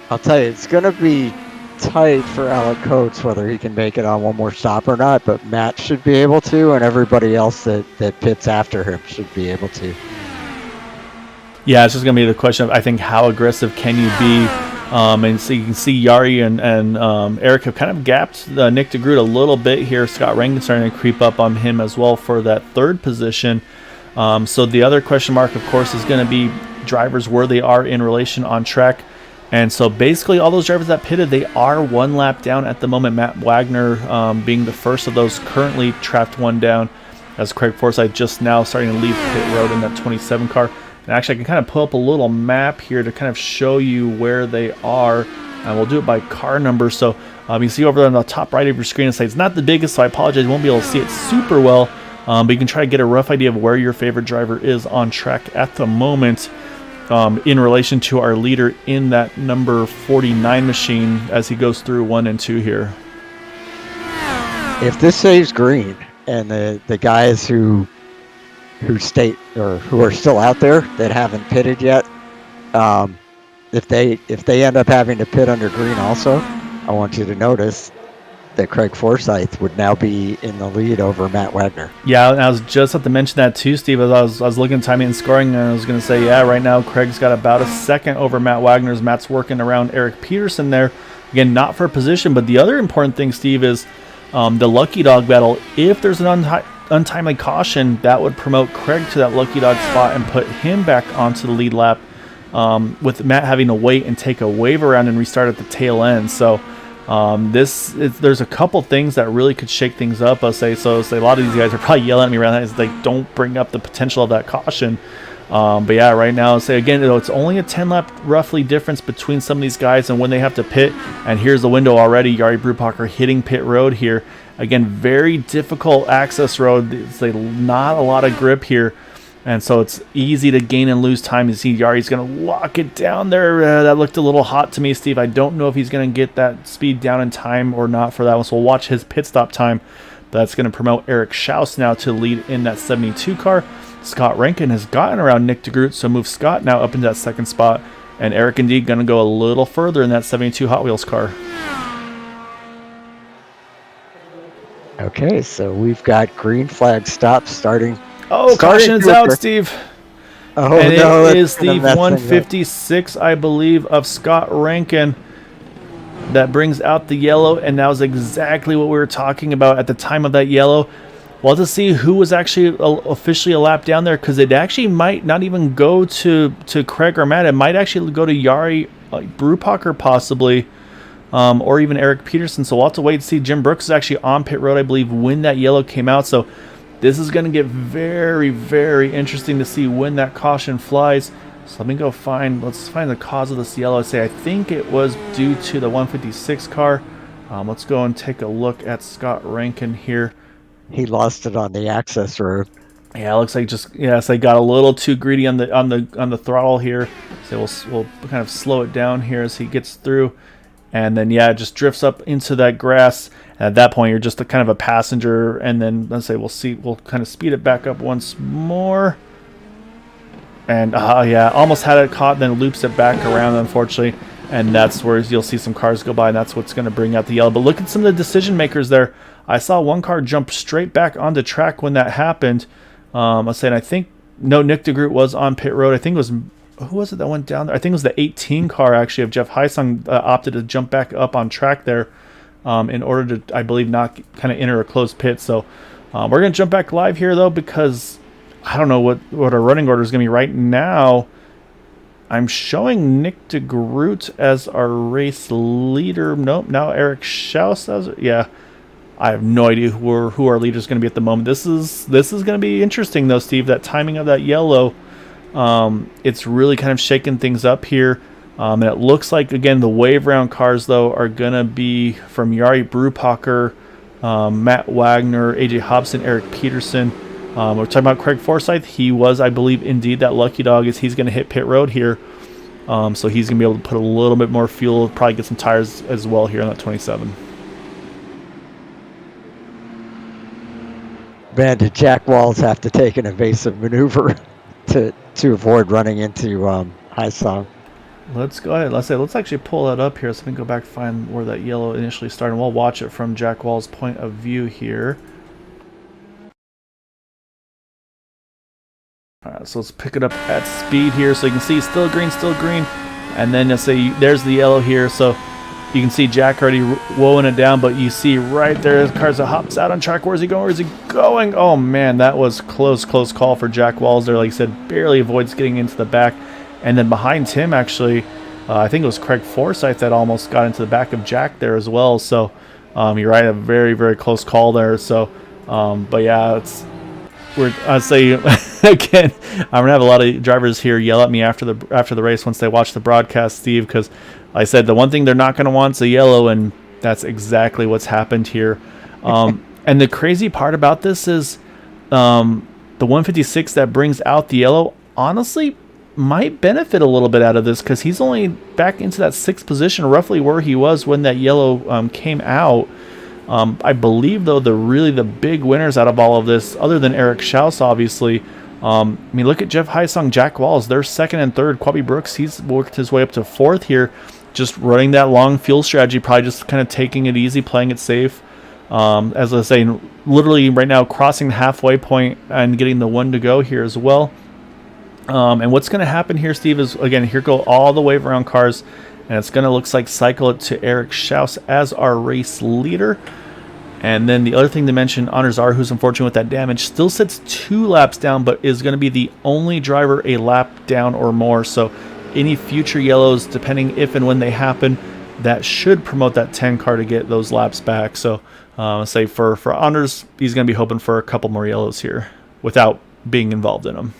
I'll tell you, it's going to be tight for Alec Coates whether he can make it on one more stop or not, but Matt should be able to, and everybody else that pits after him should be able to. Yeah, it's just going to be the question of, I think, how aggressive can you be And so you can see Yari and Eric have kind of gapped Nick DeGroot a little bit here. Scott Rankin starting to creep up on him as well for that third position. So the other question mark, of course, is going to be drivers where they are in relation on track. And so basically all those drivers that pitted, they are one lap down at the moment. Matt Wagner being the first of those currently trapped one down, as Craig Forsyth just now starting to leave pit road in that 27 car. And actually I can kind of pull up a little map here to kind of show you where they are. And we'll do it by car number. So you can see over there on the top right of your screen, it's not the biggest, so I apologize, you won't be able to see it super well. But you can try to get a rough idea of where your favorite driver is on track at the moment in relation to our leader in that number 49 machine as he goes through 1 and 2 here. If this stays green and the guys who state or who are still out there that haven't pitted yet, if they end up having to pit under green also, I want you to notice that Craig Forsyth would now be in the lead over Matt Wagner. Yeah, I was just about to mention that too, Steve. As I was looking at timing and scoring, and I was going to say, yeah, right now Craig's got about a second over Matt Wagner as Matt's working around Eric Peterson there. Again, not for position, but the other important thing, Steve, is the lucky dog battle. If there's an untimely caution, that would promote Craig to that lucky dog spot and put him back onto the lead lap, with Matt having to wait and take a wave around and restart at the tail end. So there's a couple things that really could shake things up. I'll say a lot of these guys are probably yelling at me right now as they don't bring up the potential of that caution. But yeah, right now, again, it's only a 10 lap roughly difference between some of these guys and when they have to pit. And here's the window already. Yari Brubacher hitting pit road here. Again, very difficult access road. It's not a lot of grip here. And so it's easy to gain and lose time. You see Yari's going to lock it down there. That looked a little hot to me, Steve. I don't know if he's going to get that speed down in time or not for that one. So we'll watch his pit stop time. That's going to promote Eric Schaus now to lead in that 72 car. Scott Rankin has gotten around Nick DeGroot, so move Scott now up into that second spot. And Eric indeed going to go a little further in that 72 Hot Wheels car. Okay, so we've got green flag stop starting. Oh, caution is out, Steve. Oh, and no, it is the 156, I believe, of Scott Rankin that brings out the yellow, and that was exactly what we were talking about at the time of that yellow. Well, to see who was actually officially a lap down there, because it actually might not even go to Craig or Matt. It might actually go to Yari Brubacher possibly, or even Eric Peterson. So we'll have to wait and see. Jim Brooks is actually on pit road, I believe, when that yellow came out. So this is going to get very, very interesting to see when that caution flies. So let me go let's find the cause of this yellow. I think it was due to the 156 car. Let's go and take a look at Scott Rankin here. He lost it on the access road. Yeah, it looks like so they got a little too greedy on the throttle here. So we'll kind of slow it down here as he gets through. And then, yeah, it just drifts up into that grass. And at that point, you're just kind of a passenger. And then, we'll kind of speed it back up once more. And, yeah, almost had it caught, then loops it back around, unfortunately. And that's where you'll see some cars go by, and that's what's going to bring out the yellow. But look at some of the decision makers there. I saw one car jump straight back onto track when that happened. I think, no, Nick DeGroot was on pit road. I think it was... Who was it that went down there? I think it was the 18 car, actually, of Jeff Heisung opted to jump back up on track there in order to, I believe, not kind of enter a closed pit. So we're going to jump back live here, though, because I don't know what our running order is going to be right now. I'm showing Nick DeGroot as our race leader. Nope, now Eric Schaus as... Yeah, I have no idea who our leader is going to be at the moment. This is going to be interesting, though, Steve, that timing of that yellow. It's really kind of shaking things up here. And it looks like, again, the wave round cars, though, are going to be from Yari Brubacher, Matt Wagner, AJ Hobson, Eric Peterson. We're talking about Craig Forsyth. He was, I believe, indeed that lucky dog as he's going to hit pit road here. So he's going to be able to put a little bit more fuel, probably get some tires as well here on that 27. Man, did Jack Walls have to take an evasive maneuver to avoid running into Heisung? Let's go ahead. Let's actually pull that up here so we can go back and find where that yellow initially started. We'll watch it from Jack Wall's point of view here. All right, so let's pick it up at speed here so you can see still green, still green. And then you'll see there's the yellow here. So you can see Jack already woeing it down, but you see right there, the cars that hops out on track. Where's he going? Where's he going? Oh, man, that was close call for Jack Walls there. Like I said, barely avoids getting into the back. And then behind him, actually, I think it was Craig Forsyth that almost got into the back of Jack there as well. So you're right, a very, very close call there. So, but yeah, I'd say again, I'm gonna have a lot of drivers here yell at me after the race once they watch the broadcast, Steve, because like I said the one thing they're not gonna want is a yellow, and that's exactly what's happened here. And the crazy part about this is the 156 that brings out the yellow honestly might benefit a little bit out of this, because he's only back into that 6th position, roughly where he was when that yellow came out. I believe, though, the big winners out of all of this, other than Eric Schaus, obviously, I mean, look at Jeff Heisung, Jack Walls. They're 2nd and 3rd. Quabi Brooks, he's worked his way up to 4th here, just running that long fuel strategy, probably just kind of taking it easy, playing it safe. As I was saying, literally right now crossing the halfway point and getting the 1 to go here as well. And what's going to happen here, Steve, is, again, here go all the wave around cars, and it's going to look like cycle it to Eric Schaus as our race leader. And then the other thing to mention, Anders R, who's unfortunate with that damage, still sits 2 laps down, but is going to be the only driver a lap down or more. So any future yellows, depending if and when they happen, that should promote that 10 car to get those laps back. So say for Anders, he's going to be hoping for a couple more yellows here without being involved in them.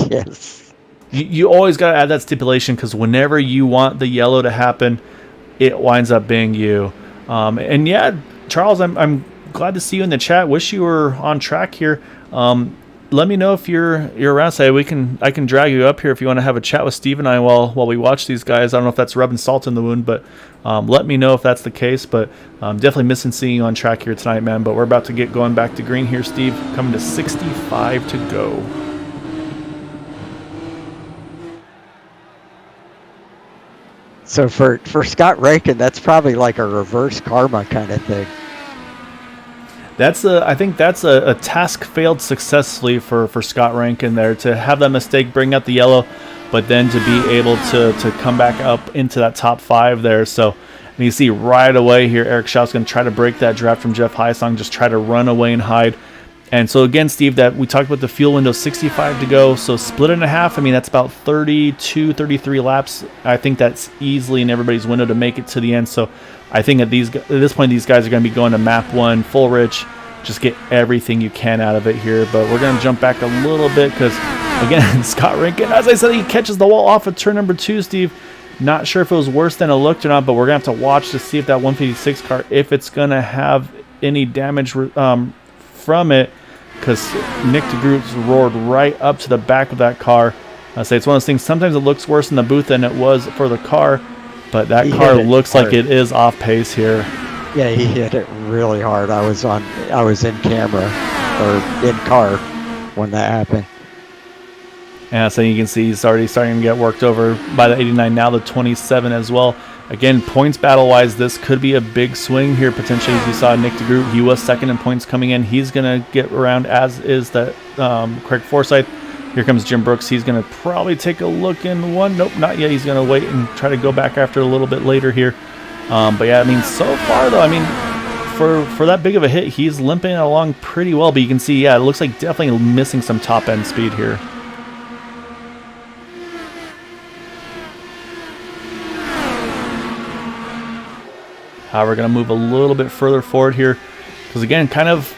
Yes. You always got to add that stipulation, because whenever you want the yellow to happen, it winds up being you. And yeah, Charles, I'm glad to see you in the chat. Wish you were on track here. Let me know if you're around. Say I can drag you up here if you want to have a chat with Steve and I while we watch these guys. I don't know if that's rubbing salt in the wound, but let me know if that's the case. But definitely missing seeing you on track here tonight, man. But we're about to get going back to green here, Steve. Coming to 65 to go. So for Scott Rankin, that's probably like a reverse karma kind of thing. I think that's a task failed successfully for Scott Rankin there, to have that mistake, bring out the yellow, but then to be able to come back up into that top 5 there. So and you see right away here, Eric Schaus going to try to break that draft from Jeff Heisung, just try to run away and hide. And so again, Steve, that we talked about the fuel window, 65 to go, so split it in half. I mean, that's about 32, 33 laps. I think that's easily in everybody's window to make it to the end. So I think at this point, these guys are going to be going to map 1, full rich, just get everything you can out of it here. But we're going to jump back a little bit, because, again, Scott Rankin, as I said, he catches the wall off of turn number 2, Steve. Not sure if it was worse than it looked or not, but we're going to have to watch to see if that 156 car, if it's going to have any damage from it, because Nick DeGroot's roared right up to the back of that car. I say it's one of those things, sometimes it looks worse in the booth than it was for the car, but that car looks hard. Like it is off pace here. Yeah, he hit it really hard. I was in camera, or in car, when that happened. And so you can see he's already starting to get worked over by the 89, now the 27 as well. Again, points battle-wise, this could be a big swing here potentially. As you saw Nick DeGroot, he was 2nd in points coming in. He's going to get around, as is that Craig Forsyth. Here comes Jim Brooks. He's going to probably take a look in 1. Nope, not yet. He's going to wait and try to go back after a little bit later here. But yeah, I mean, so far though, I mean, for that big of a hit, he's limping along pretty well. But you can see, yeah, it looks like definitely missing some top-end speed here. We're going to move a little bit further forward here, because again, kind of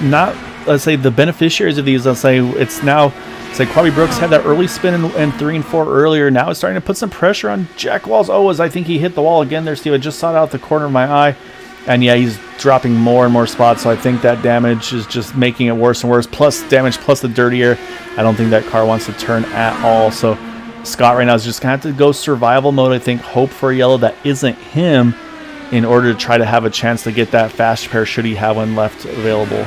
not, let's say, the beneficiaries of these. Let's say it's now, say Quabi Brooks had that early spin in 3 and 4 earlier. Now it's starting to put some pressure on Jack Walls. Oh, as I think he hit the wall again there, Steve. I just saw it out the corner of my eye. And yeah, he's dropping more and more spots, so I think that damage is just making it worse and worse. Plus damage, plus the dirty air. I don't think that car wants to turn at all. So Scott right now is just going to have to go survival mode, I think, hope for a yellow that isn't him, in order to try to have a chance to get that fast pair should he have one left available.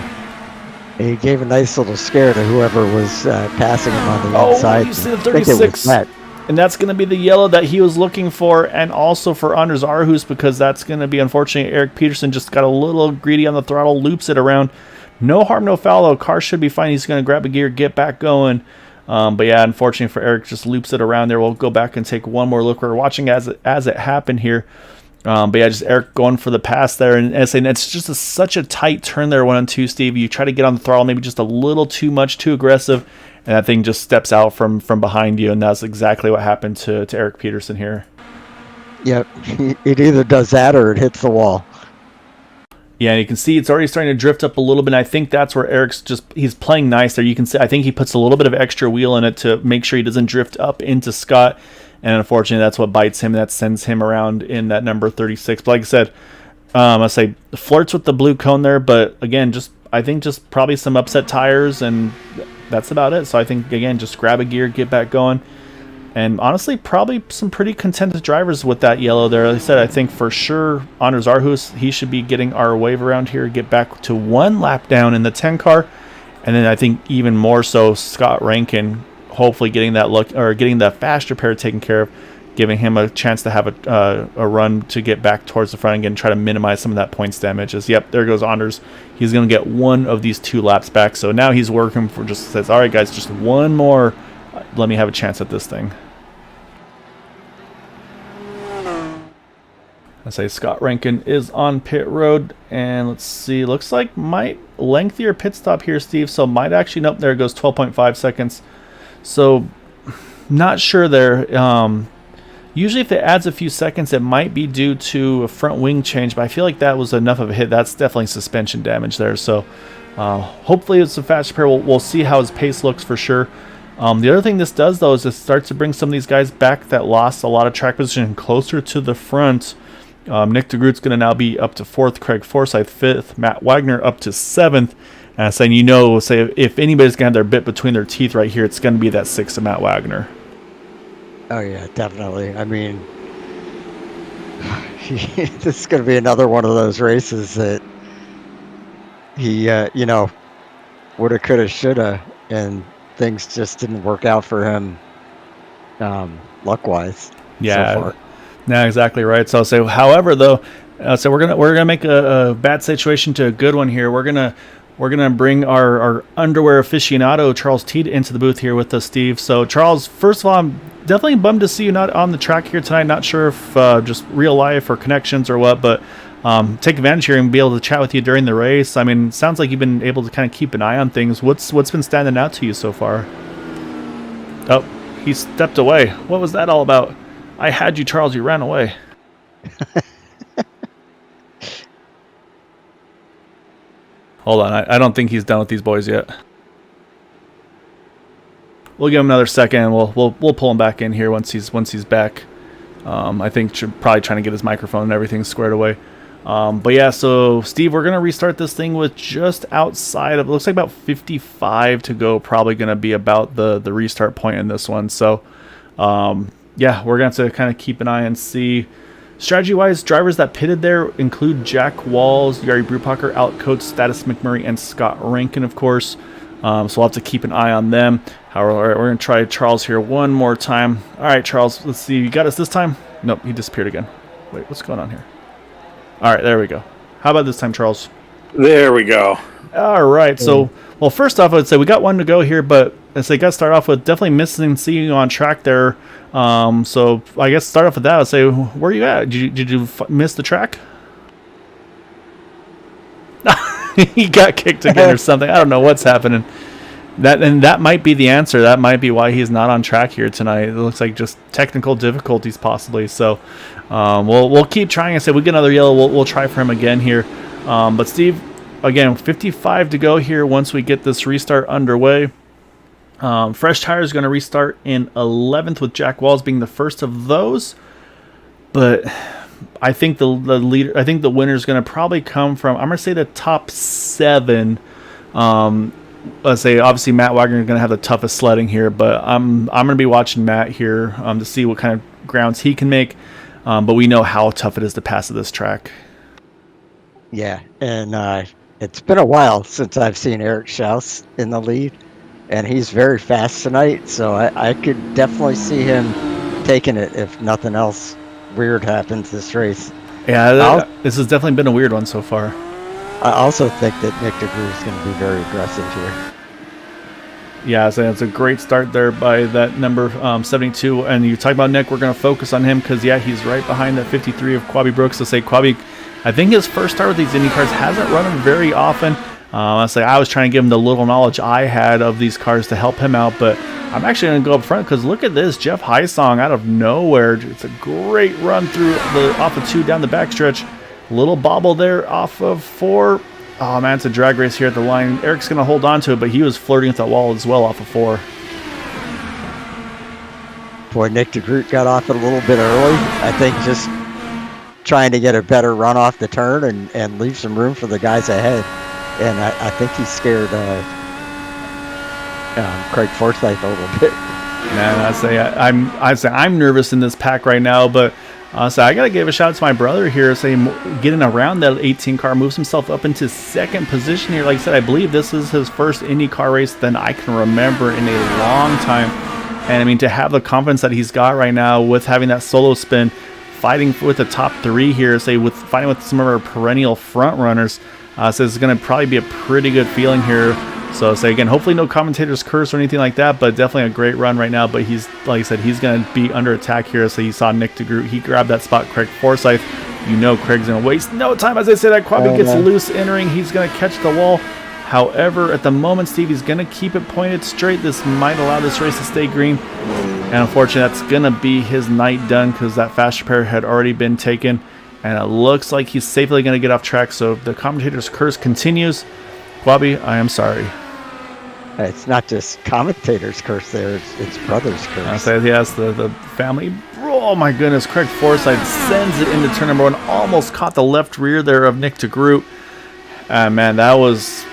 He gave a nice little scare to whoever was passing him on the inside. Oh, you see the 36. And that's going to be the yellow that he was looking for, and also for Anders Arhus, because that's going to be, unfortunately, Eric Peterson just got a little greedy on the throttle, loops it around. No harm, no foul, though. Car should be fine. He's going to grab a gear, get back going. But yeah, unfortunately for Eric, just loops it around there. We'll go back and take one more look. We're watching as it happened here. But yeah, just Eric going for the pass there, and it's just such a tight turn there, 1 and 2, Steve. You try to get on the throttle, maybe just a little too much, too aggressive, and that thing just steps out from behind you, and that's exactly what happened to Eric Peterson here. Yep, it either does that or it hits the wall. Yeah, and you can see it's already starting to drift up a little bit. And I think that's where Eric's he's playing nice there. You can see, I think he puts a little bit of extra wheel in it to make sure he doesn't drift up into Scott. And unfortunately, that's what bites him. That sends him around in that number 36. But like I said, I say flirts with the blue cone there. But again, I think probably some upset tires, and that's about it. So I think, again, just grab a gear, get back going. And honestly, probably some pretty contented drivers with that yellow there. Like I said, I think for sure Anders Arhus, he should be getting our wave around here, get back to 1 lap down in the 10 car. And then I think even more so Scott Rankin, hopefully getting that look, or getting the fast repair taken care of, giving him a chance to have a run to get back towards the front again, try to minimize some of that points damage. Yep, there goes Anders. He's going to get 1 of these 2 laps back. So now he's working for says, all right, guys, just 1 more. Let me have a chance at this thing. I say Scott Rankin is on pit road, and let's see, looks like might lengthier pit stop here, Steve, so might actually, nope, there goes 12.5 seconds. So not sure there. Usually if it adds a few seconds, it might be due to a front wing change, but I feel like that was enough of a hit. That's definitely suspension damage there. So hopefully it's a fast repair. We'll see how his pace looks for sure. The other thing this does, though, is it starts to bring some of these guys back that lost a lot of track position closer to the front. Nick DeGroot's going to now be up to 4th, Craig Forsyth 5th, Matt Wagner up to 7th. And saying, say if anybody's going to have their bit between their teeth right here, it's going to be that 6th of Matt Wagner. Oh, yeah, definitely. I mean, this is going to be another one of those races that he, woulda, coulda, shoulda, and things just didn't work out for him luck-wise. Yeah. So far. No, exactly right. So I'll say, however, though, so we're gonna make a bad situation to a good one here. We're gonna bring our underwear aficionado Charles Teed into the booth here with us, Steve. So Charles, first of all, I'm definitely bummed to see you not on the track here tonight. Not sure if just real life or connections or what, but take advantage here and be able to chat with you during the race. I mean, it sounds like you've been able to kind of keep an eye on things. What's been standing out to you so far? Oh, he stepped away. What was that all about? I had you, Charles. You ran away. Hold on. I don't think he's done with these boys yet. We'll give him another second, and we'll pull him back in here once he's back. I think probably trying to get his microphone and everything squared away. But yeah, so Steve, we're gonna restart this thing with just outside of, it looks like about 55 to go. Probably gonna be about the restart point in this one. So. Yeah, we're going to have to kind of keep an eye and see. Strategy-wise, drivers that pitted there include Jack Walls, Yari Brupacher, Alec Coates, Status McMurray, and Scott Rankin, of course. So we'll have to keep an eye on them. However, we're going to try Charles here one more time. All right, Charles, let's see. You got us this time? Nope, he disappeared again. Wait, what's going on here? All right, there we go. How about this time, Charles? There we go. All right, so, well, first off, I would say we got one to go here, but as they got to start off with, definitely missing seeing you on track there. So I guess start off with that. I'd say, where are you at? Did you miss the track? He got kicked again or something. I don't know what's happening. That might be the answer. That might be why he's not on track here tonight. It looks like just technical difficulties possibly. So we'll keep trying. I said we get another yellow. We'll try for him again here. But Steve, again, 55 to go here once we get this restart underway. Fresh Tire is going to restart in 11th with Jack Walls being the first of those. But I think the leader, I think the winner is going to probably come from, I'm going to say the top 7. Let's say obviously Matt Wagner is going to have the toughest sledding here, but I'm going to be watching Matt here to see what kind of grounds he can make. But we know how tough it is to pass at this track. Yeah, and it's been a while since I've seen Eric Schaus in the lead. And he's very fast tonight, so I could definitely see him taking it if nothing else weird happens this race. Yeah, this has definitely been a weird one so far. I also think that Nick DeGroot is going to be very aggressive here. Yeah, so it's a great start there by that number 72. And you talk about Nick, we're going to focus on him because, yeah, he's right behind that 53 of Quabi Brooks. So say Quabi, I think his first start with these Indy cars hasn't run them very often. I was trying to give him the little knowledge I had of these cars to help him out, but I'm actually going to go up front because look at this. Jeff Hysong out of nowhere. It's a great run through off of 2 down the backstretch. Little bobble there off of 4. Oh, man, it's a drag race here at the line. Eric's going to hold on to it, but he was flirting with that wall as well off of 4. Boy, Nick DeGroot got off it a little bit early. I think just trying to get a better run off the turn and leave some room for the guys ahead. And I think he scared Craig Forsyth a little bit. Man, I'm nervous in this pack right now, but so I gotta give a shout out to my brother here, saying getting around that 18 car, moves himself up into 2nd position here. Like I said, I believe this is his first IndyCar race that I can remember in a long time. And I mean, to have the confidence that he's got right now with having that solo spin, fighting with the top 3 here, fighting with some of our perennial front runners, so it's gonna probably be a pretty good feeling here. So again, hopefully no commentators curse or anything like that, but definitely a great run right now. But he's, like I said, he's going to be under attack here. So you saw Nick DeGroot, he grabbed that spot. Craig Forsyth, you know Craig's going to waste no time. As I say that, Quabi gets loose entering. He's going to catch the wall. However, at the moment, Steve, he's going to keep it pointed straight. This might allow this race to stay green. And unfortunately, that's going to be his night done because that fast repair had already been taken. And it looks like he's safely going to get off track. So the commentator's curse continues. Quabi, I am sorry. It's not just commentators' curse there, it's brothers' curse. I say yes, the family. Oh my goodness, Craig Forsyth sends it into turn number 1. Almost caught the left rear there of Nick DeGroot. Man, that was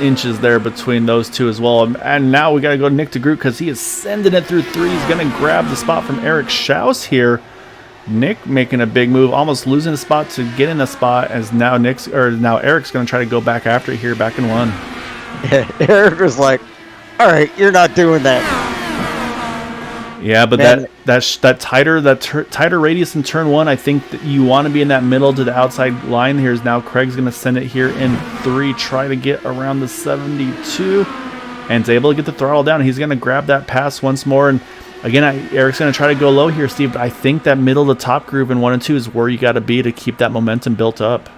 inches there between those two as well. And now we got to go to Nick DeGroot because he is sending it through 3. He's going to grab the spot from Eric Schaus here. Nick making a big move, almost losing the spot to get in the spot, as now Eric's going to try to go back after it here, back in 1. Yeah, Eric was like, "All right, you're not doing that." Yeah, but that tighter radius in turn 1, I think that you want to be in that middle to the outside line. Here's now Craig's going to send it here in 3, try to get around the 72, and is able to get the throttle down. He's going to grab that pass once more, and again, Eric's going to try to go low here, Steve. But I think that middle to top groove in 1 and 2 is where you got to be to keep that momentum built up.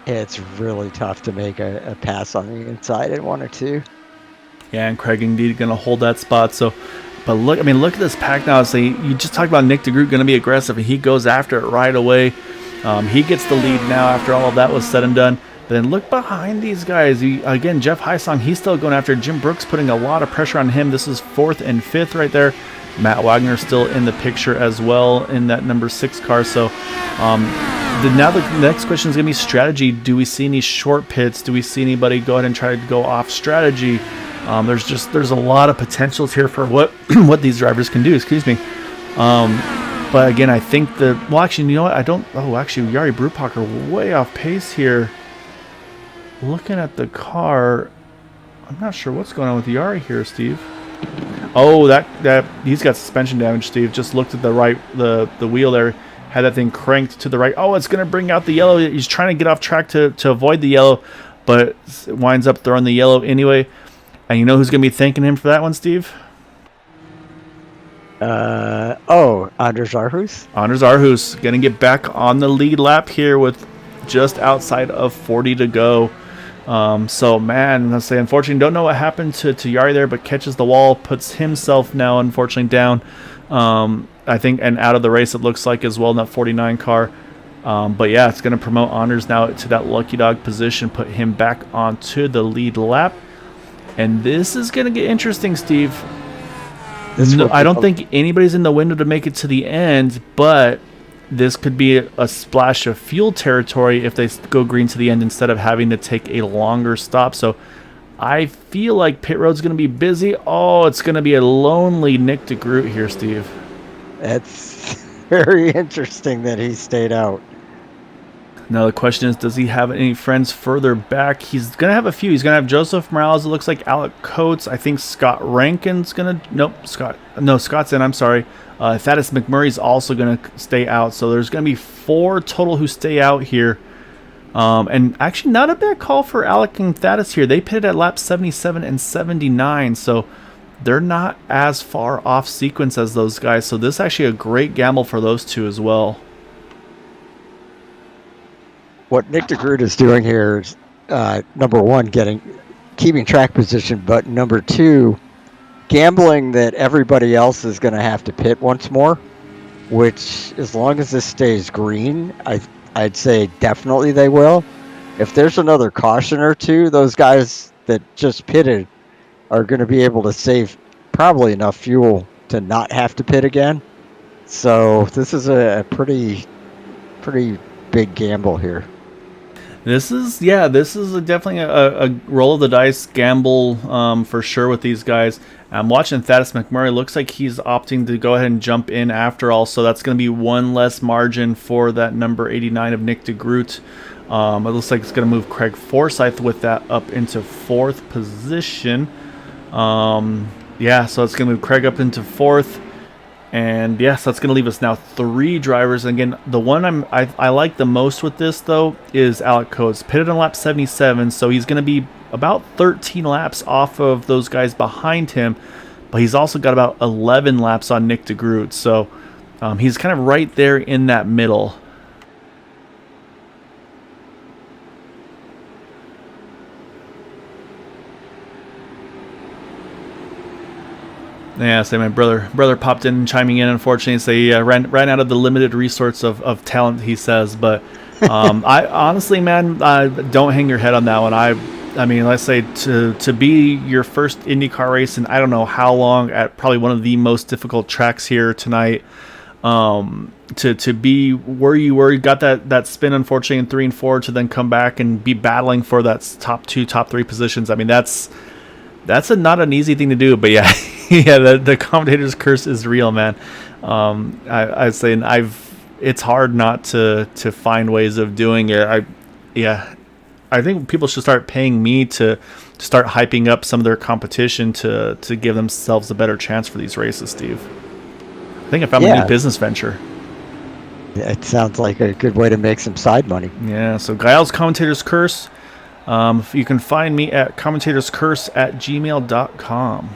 It's really tough to make a pass on the inside in 1 or 2. Yeah, and Craig indeed going to hold that spot. So, but look at this pack now. So you just talked about Nick DeGroot going to be aggressive, and he goes after it right away. He gets the lead now after all of that was said and done. Then look behind these guys. Again, Jeff Hysong, he's still going after Jim Brooks, putting a lot of pressure on him. This is 4th and 5th right there. Matt Wagner still in the picture as well in that number 6 car. So now the next question is going to be strategy. Do we see any short pits? Do we see anybody go ahead and try to go off strategy? There's a lot of potentials here for what these drivers can do. Excuse me. But again, I think actually, you know what? Actually, Jari Brupacher way off pace here. Looking at the car, I'm not sure what's going on with Jari here, Steve. Oh, that he's got suspension damage, Steve. Just looked at the wheel there, had that thing cranked to the right. Oh, it's going to bring out the yellow. He's trying to get off track to avoid the yellow, but winds up throwing the yellow anyway. And you know who's going to be thanking him for that one, Steve? Anders Arhus. Anders Arhus going to get back on the lead lap here with just outside of 40 to go. So man, let's say unfortunately don't know what happened to Jari there, but catches the wall, puts himself now unfortunately down. I think, and out of the race it looks like as well in that 49 car. But yeah, it's going to promote Anders now to that lucky dog position, put him back onto the lead lap. And this is going to get interesting, Steve. I don't think anybody's in the window to make it to the end, but this could be a splash of fuel territory if they go green to the end instead of having to take a longer stop. So I feel like pit road's going to be busy. Oh, it's going to be a lonely Nick DeGroot here, Steve. That's very interesting that he stayed out. Now the question is, does he have any friends further back? He's going to have a few. He's going to have Joseph Morales. It looks like Alec Coates. I think Scott Rankin's going to... Scott's in. I'm sorry. Thaddeus McMurray's also going to stay out. So there's going to be 4 total who stay out here. And actually, not a bad call for Alec and Thaddeus here. They pitted at laps 77 and 79, so they're not as far off sequence as those guys. So this is actually a great gamble for those two as well. What Nick DeGroot is doing here is, number one, keeping track position, but number two, gambling that everybody else is going to have to pit once more, which, as long as this stays green, I'd say definitely they will. If there's another caution or two, those guys that just pitted are going to be able to save probably enough fuel to not have to pit again. So this is a pretty big gamble here. This is definitely a roll of the dice gamble for sure with these guys. I'm watching Thaddeus McMurray. Looks like he's opting to go ahead and jump in after all, so that's going to be one less margin for that number 89 of Nick DeGroot. It looks like it's going to move Craig Forsyth with that up into 4th position. So it's going to move Craig up into 4th. And yes, that's going to leave us now 3 drivers. And again, the one I like the most with this, though, is Alec Coates. Pitted on lap 77, so he's going to be about 13 laps off of those guys behind him. But he's also got about 11 laps on Nick DeGroot. So he's kind of right there in that middle. Yeah, say my brother popped in chiming in. Unfortunately, so he ran out of the limited resource of talent, he says. But I honestly, man, don't hang your head on that one. I mean, let's say to be your first IndyCar race in I don't know how long at probably one of the most difficult tracks here tonight. To be where you were, you got that spin unfortunately in 3 and 4 to then come back and be battling for that top 2, top 3 positions. I mean, that's not an easy thing to do, but yeah. Yeah, the commentator's curse is real, man. I'd say it's hard not to find ways of doing it. I think people should start paying me to start hyping up some of their competition to give themselves a better chance for these races, Steve. I think I found a new business venture. It sounds like a good way to make some side money. Yeah, so Gael's commentator's curse. You can find me at commentatorscurse@gmail.com.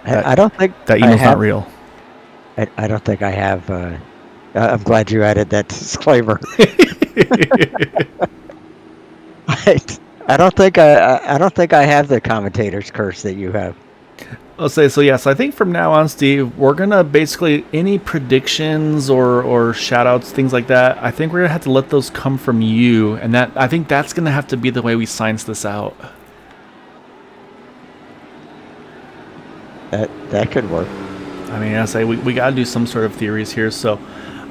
I don't think that email's not real. I don't think I have. I'm glad you added that disclaimer. I don't think I have the commentator's curse that you have. I'll say so. Yes, I think from now on, Steve, we're gonna basically any predictions or shout outs, things like that. I think we're gonna have to let those come from you, and I think that's gonna have to be the way we science this out. That could work. I mean, I say we got to do some sort of theories here. So,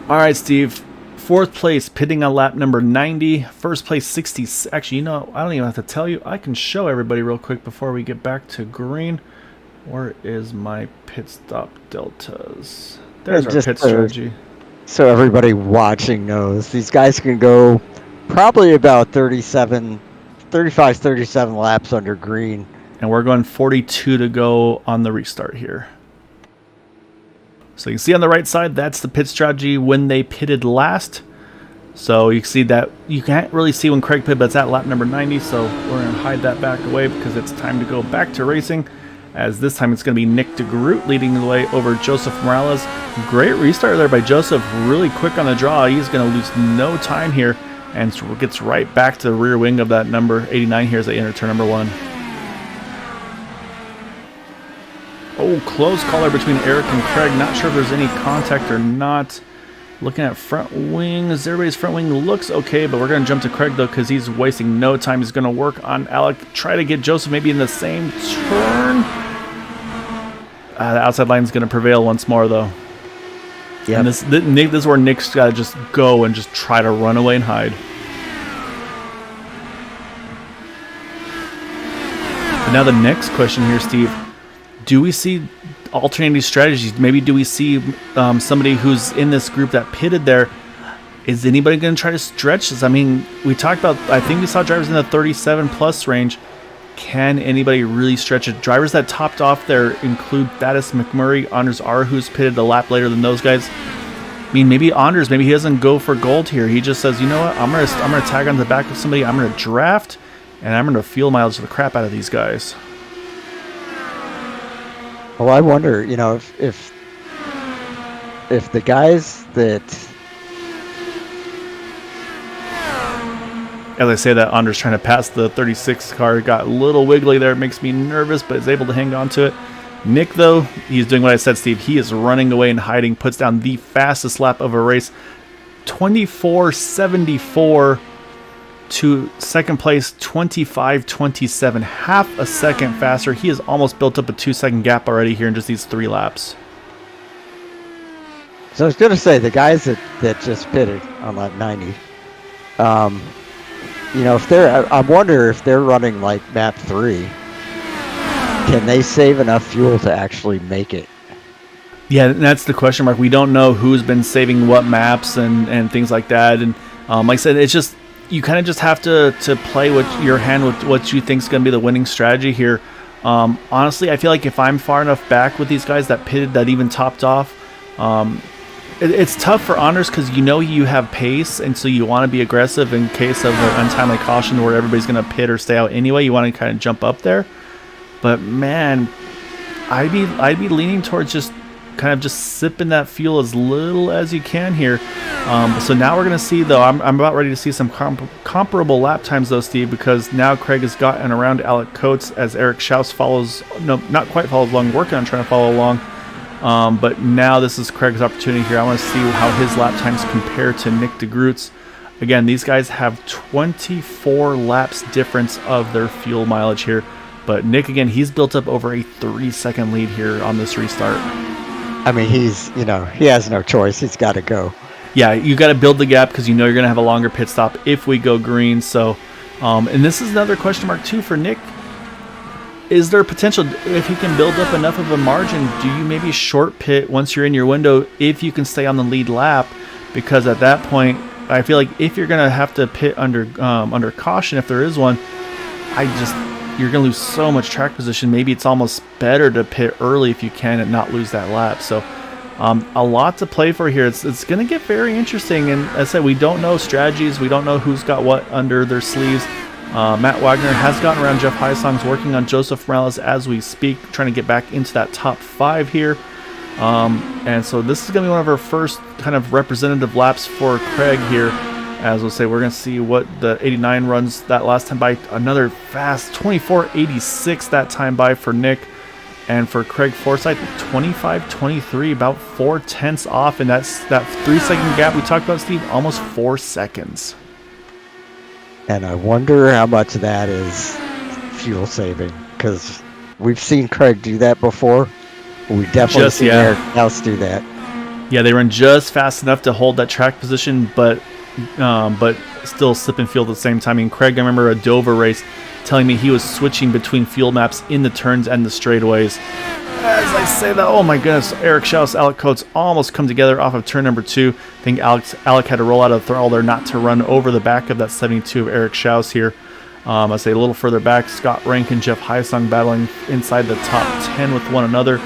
all right, Steve, 4th place, pitting on lap number 90. 1st place, 60. Actually, I don't even have to tell you. I can show everybody real quick before we get back to green. Where is my pit stop deltas? There's our pit strategy. So everybody watching knows these guys can go probably about 35, 37 laps under green. And we're going 42 to go on the restart here. So you can see on the right side, that's the pit strategy when they pitted last. So you can see that you can't really see when Craig pitted, but it's at lap number 90. So we're going to hide that back away because it's time to go back to racing. As this time it's going to be Nick DeGroot leading the way over Joseph Morales. Great restart there by Joseph, really quick on the draw. He's going to lose no time here and gets right back to the rear wing of that number 89 here as they enter turn number 1. Oh, close caller between Eric and Craig. Not sure if there's any contact or not. Looking at front wings. Everybody's front wing looks okay, but we're going to jump to Craig, though, because he's wasting no time. He's going to work on Alec. Try to get Joseph maybe in the same turn. The outside line is going to prevail once more, though. Yeah. And this is where Nick's got to just go and just try to run away and hide. But now the next question here, Steve. Do we see alternating strategies? Maybe do we see somebody who's in this group that pitted there? Is anybody going to try to stretch this? I mean, we talked about, I think we saw drivers in the 37 plus range. Can anybody really stretch it? Drivers that topped off there include Thaddeus McMurray, Anders R, who's pitted a lap later than those guys. I mean, maybe Anders, maybe he doesn't go for gold here. He just says, you know what, I'm gonna tag on the back of somebody. I'm gonna draft, and I'm gonna fuel mileage the crap out of these guys. Well, I wonder, if the guys that, as I say that, Anders trying to pass the 36 car, got a little wiggly there. It makes me nervous, but is able to hang on to it. Nick, though, he's doing what I said, Steve. He is running away and hiding, puts down the fastest lap of a race. 24.74 to second place, 25.27. Half a second faster. He has almost built up a 2-second gap already here in just these 3 laps. so I was going to say, the guys that just pitted on lap 90, if I wonder if they're running like map 3, can they save enough fuel to actually make it? Yeah, that's the question mark. We don't know who's been saving what maps and things like that. And like I said, it's just, you kind of just have to play with your hand with what you think is going to be the winning strategy here. Honestly, I feel like if I'm far enough back with these guys that pitted, that even topped off, it's tough for Anders because you have pace, and so you want to be aggressive in case of an untimely caution where everybody's going to pit or stay out anyway. You want to kind of jump up there. But man, I'd be leaning towards just kind of just sipping that fuel as little as you can here. So now we're going to see, though, I'm about ready to see some comparable lap times, though, Steve, because now Craig has gotten around Alec Coates as Eric Schaus not quite follows along, working on trying to follow along. But now this is Craig's opportunity here. I want to see how his lap times compare to Nick DeGroot's. Again, these guys have 24 laps difference of their fuel mileage here. But Nick, again, he's built up over a 3-second lead here on this restart. I mean, he has no choice. He's got to go. Yeah, you got to build the gap because you're going to have a longer pit stop if we go green. So, and this is another question mark too for Nick. Is there potential, if he can build up enough of a margin, do you maybe short pit once you're in your window if you can stay on the lead lap? Because at that point, I feel like if you're going to have to pit under caution, if there is one, you're going to lose so much track position. Maybe it's almost better to pit early if you can and not lose that lap. So a lot to play for here. It's going to get very interesting. And as I said, we don't know strategies. We don't know who's got what under their sleeves. Matt Wagner has gotten around Jeff Highsong's working on Joseph Morales as we speak, trying to get back into that top 5 here. And so this is going to be one of our first kind of representative laps for Craig here. As we'll say, we're going to see what the 89 runs that last time by. Another fast 24.86 that time by for Nick. And for Craig Forsyth, 25.23, about 4/10 off. And that's that 3-second gap we talked about, Steve, almost 4 seconds. And I wonder how much of that is fuel saving, because we've seen Craig do that before. We definitely seen Eric else do that. Yeah, they run just fast enough to hold that track position, but still slip and fuel at the same time. I mean, Craig, I remember a Dover race telling me he was switching between field maps in the turns and the straightaways. As I say that, oh my goodness, Eric Schaus, Alec Coates almost come together off of turn number 2. I think Alec had to roll out of the throttle there not to run over the back of that 72 of Eric Schaus here. I say a little further back, Scott Rankin, Jeff Highsong battling inside the top 10 with one another.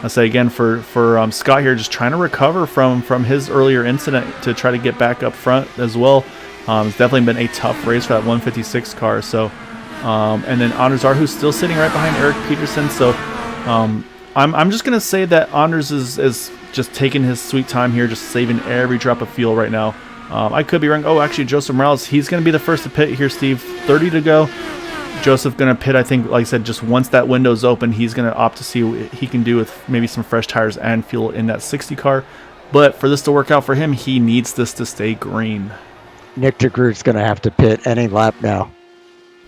I say again for Scott here, just trying to recover from his earlier incident to try to get back up front as well. It's definitely been a tough race for that 156 car. So, and then Anders R, who's still sitting right behind Eric Peterson. So, I'm just gonna say that Anders is just taking his sweet time here, just saving every drop of fuel right now. I could be wrong. Oh, actually, Joseph Morales, he's gonna be the first to pit here. Steve, 30 to go. Joseph going to pit, I think, like I said, just once that window's open, he's going to opt to see what he can do with maybe some fresh tires and fuel in that 60 car. But for this to work out for him, he needs this to stay green. Nick DeGroot's going to have to pit any lap now.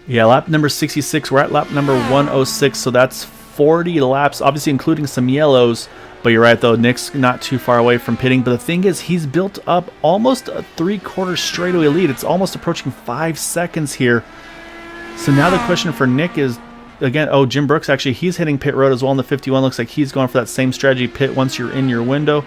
Yeah, lap number 66. We're at lap number 106, so that's 40 laps, obviously including some yellows. But you're right, though. Nick's not too far away from pitting. But the thing is, he's built up almost a 3/4 straightaway lead. It's almost approaching 5 seconds here. So now the question for Nick is, again, Jim Brooks, actually, he's hitting pit road as well in the 51. Looks like he's going for that same strategy, pit once you're in your window.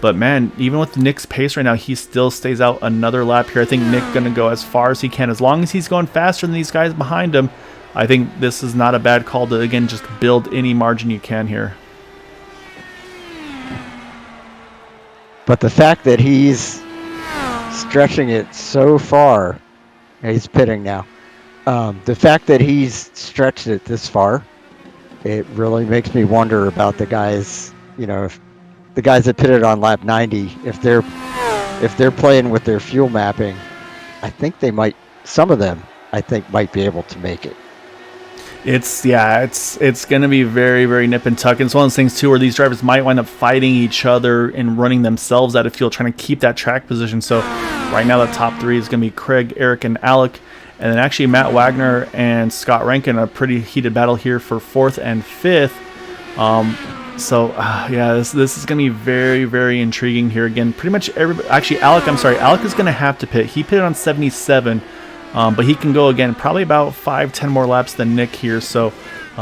But, man, even with Nick's pace right now, he still stays out another lap here. I think Nick going to go as far as he can. As long as he's going faster than these guys behind him, I think this is not a bad call to, again, just build any margin you can here. But the fact that he's stretching it so far, he's pitting now. The fact that he's stretched it this far, it really makes me wonder about the guys. If the guys that pitted on lap 90, if they're playing with their fuel mapping, I think they might. Some of them, I think, might be able to make it. It's going to be very, very nip and tuck. And it's one of those things too where these drivers might wind up fighting each other and running themselves out of fuel, trying to keep that track position. So right now the top three is going to be Craig, Eric, and Alec. And then actually Matt Wagner and Scott Rankin, a pretty heated battle here for 4th and 5th. This is going to be very, very intriguing here. Again, pretty much Alec is going to have to pit. He pitted on 77. But he can go again probably about 5-10 more laps than Nick here, so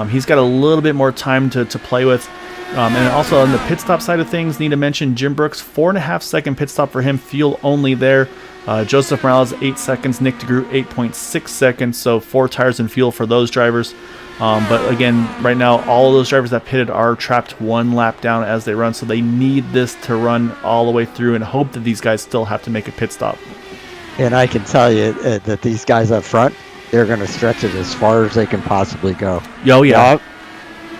he's got a little bit more time to play with. And also on the pit stop side of things, need to mention Jim Brooks, 4.5 second pit stop for him, fuel only there. Joseph Morales, 8 seconds, Nick DeGroot, 8.6 seconds, so 4 tires and fuel for those drivers. But again, right now, all of those drivers that pitted are trapped 1 lap down as they run, so they need this to run all the way through and hope that these guys still have to make a pit stop. And I can tell you that these guys up front, they're going to stretch it as far as they can possibly go. Oh, yeah. Now,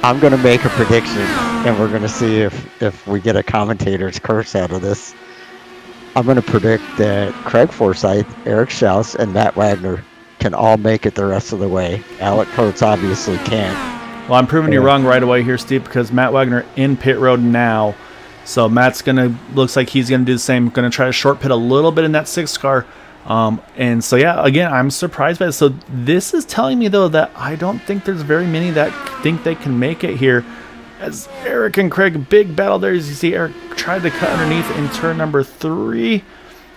I'm going to make a prediction, and we're going to see if we get a commentator's curse out of this. I'm going to predict that Craig Forsyth, Eric Schaus, and Matt Wagner can all make it the rest of the way. Alec Coates obviously can't. Well, I'm proving you wrong right away here, Steve, because Matt Wagner in pit road now. So Matt's looks like he's going to do the same. Going to try to short pit a little bit in that 6th car. And so, yeah, again, I'm surprised by this. So this is telling me, though, that I don't think there's very many that think they can make it here. As Eric and Craig, big battle there. As you see, Eric tried to cut underneath in turn number 3.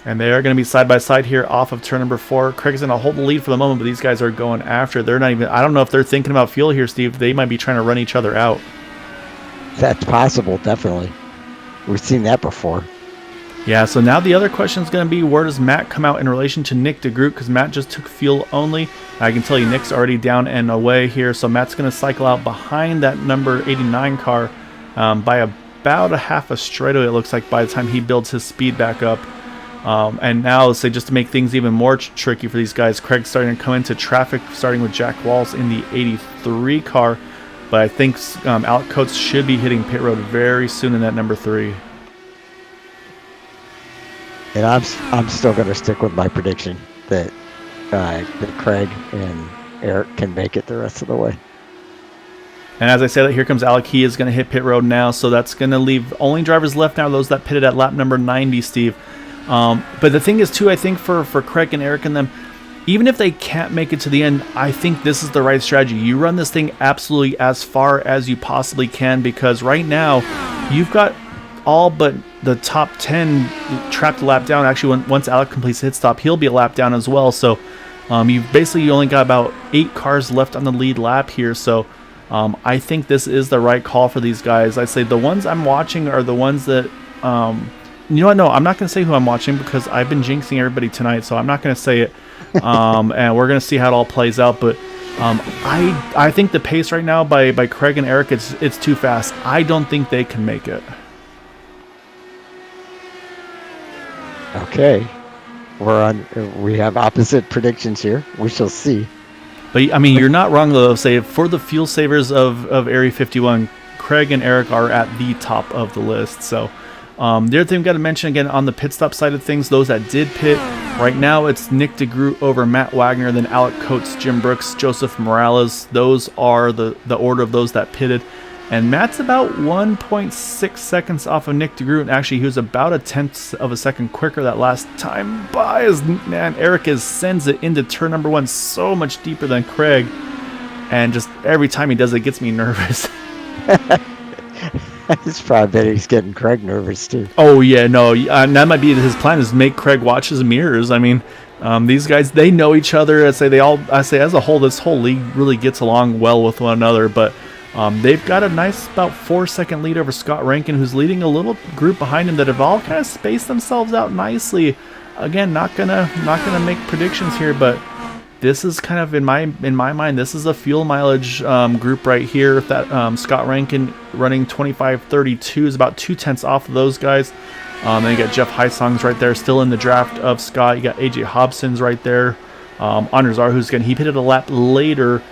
And they are going to be side by side here off of turn number 4. Craig's going to hold the lead for the moment, but these guys are going after. They're not even, I don't know if they're thinking about fuel here, Steve. They might be trying to run each other out. That's possible, definitely. We've seen that before. Yeah, so now the other question is going to be, where does Matt come out in relation to Nick DeGroot? Because Matt just took fuel only. I can tell you Nick's already down and away here, so Matt's going to cycle out behind that number 89 car by about a half a straightaway, it looks like, by the time he builds his speed back up. And now, let's say, just to make things even more tricky for these guys, Craig's starting to come into traffic, starting with Jack Walls in the 83 car. But I think Alec Coates should be hitting pit road very soon in that number 3. And I'm still going to stick with my prediction that Craig and Eric can make it the rest of the way. And as I said, here comes Alec. He is going to hit pit road now, so that's going to leave only drivers left now, those that pitted at lap number 90, Steve. But the thing is, too, I think for Craig and Eric and them, even if they can't make it to the end, I think this is the right strategy. You run this thing absolutely as far as you possibly can, because right now you've got all but the top 10 trapped a lap down. Actually, once Alec completes hit stop, he'll be a lap down as well. So you only got about 8 cars left on the lead lap here. So I think this is the right call for these guys. I say the ones I'm watching are the ones that you know what? No, I'm not going to say who I'm watching because I've been jinxing everybody tonight, so I'm not going to say it. And we're going to see how it all plays out. But I think the pace right now by Craig and Eric, it's too fast. I don't think they can make it. Okay, we have opposite predictions here. We shall see. But I mean, you're not wrong though. Say for the fuel savers of Area 51, Craig and Eric are at the top of the list. So the other thing we've got to mention again on the pit stop side of things, those that did pit right now, it's Nick DeGroot over Matt Wagner, then Alec Coates, Jim Brooks, Joseph Morales. Those are the order of those that pitted. And Matt's about 1.6 seconds off of Nick DeGroot. And actually, he was about a tenth of a second quicker that last time by. Man, Eric sends it into turn number 1 so much deeper than Craig. And just every time he does it, gets me nervous. It's probably he's getting Craig nervous, too. Oh, yeah, no. That might be his plan, is make Craig watch his mirrors. I mean, these guys, they know each other. I say as a whole, this whole league really gets along well with one another. But they've got a nice about 4-second lead over Scott Rankin, who's leading a little group behind him that have all kind of spaced themselves out nicely. Again, not gonna make predictions here, but this is kind of in my mind, this is a fuel mileage group right here. That Scott Rankin running 25.32 is about 0.2 off of those guys. Then you got Jeff Heisong's right there, still in the draft of Scott. You got AJ Hobson's right there. Anders Arhus, again, he pitted a lap later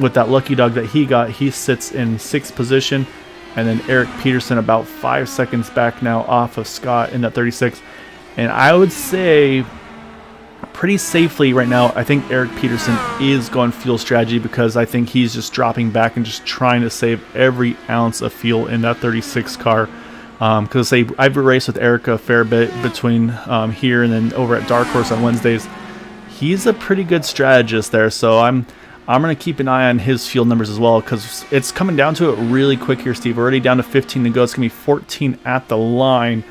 with that lucky dog that he got. He sits in 6th position. And then Eric Peterson about 5 seconds back now off of Scott in that 36. And I would say pretty safely right now, I think Eric Peterson is going fuel strategy because I think he's just dropping back and just trying to save every ounce of fuel in that 36 car. Because I've raced with Eric a fair bit between here and then over at Dark Horse on Wednesdays. He's a pretty good strategist there, so I'm going to keep an eye on his fuel numbers as well because it's coming down to it really quick here, Steve. We're already down to 15 to go. It's going to be 14 at the line.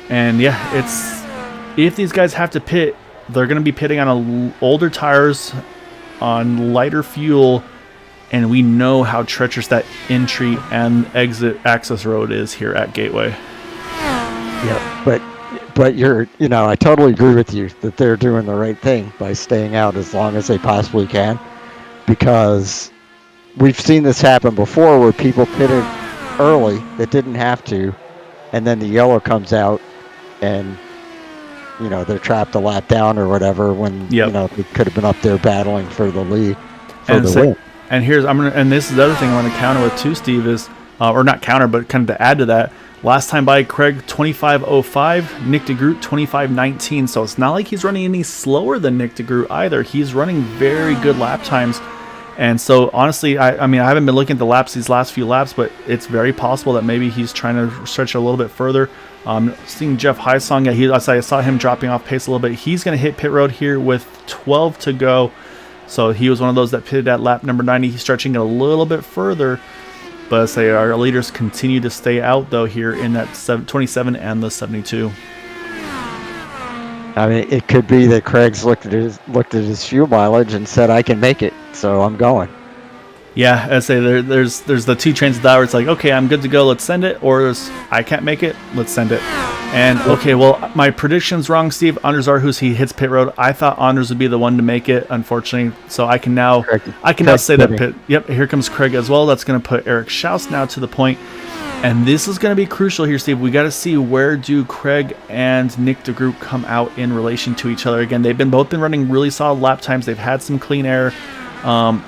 And yeah, if these guys have to pit, they're going to be pitting on older tires, on lighter fuel, and we know how treacherous that entry and exit access road is here at Gateway. Yeah, but I totally agree with you that they're doing the right thing by staying out as long as they possibly can, because we've seen this happen before where people pitted early that didn't have to, and then the yellow comes out and they're trapped a lap down or whatever when they could have been up there battling for the lead for the win. And this is the other thing I want to counter with too, Steve, is or not counter, but kind of to add to that. Last time by, Craig 25.05, Nick DeGroot 25.19. So it's not like he's running any slower than Nick DeGroot either. He's running very good lap times. And so honestly, I haven't been looking at the laps these last few laps, but it's very possible that maybe he's trying to stretch it a little bit further. Seeing Jeff Heisong, I saw him dropping off pace a little bit. He's going to hit pit road here with 12 to go. So he was one of those that pitted at lap number 90. He's stretching it a little bit further. But our leaders continue to stay out, though, here in that 27 and the 72. I mean, it could be that Craig's looked at his fuel mileage and said, "I can make it, so I'm going." Yeah, I say there's the two trains of thought where it's like, okay, I'm good to go, let's send it, or there's, I can't make it, let's send it. And okay, well, my prediction's wrong, Steve. Anders Arhus, he hits pit road. I thought Anders would be the one to make it, unfortunately. So I can now say that pit. Yep, here comes Craig as well. That's going to put Eric Schaus now to the point. And this is going to be crucial here, Steve. We got to see where do Craig and Nick DeGroot come out in relation to each other. Again, they've both been running really solid lap times. They've had some clean air.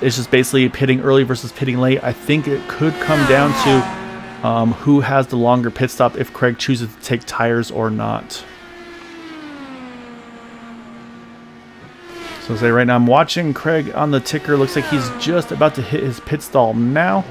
It's just basically pitting early versus pitting late. I think it could come down to who has the longer pit stop if Craig chooses to take tires or not. So say right now I'm watching Craig on the ticker. Looks like he's just about to hit his pit stall now.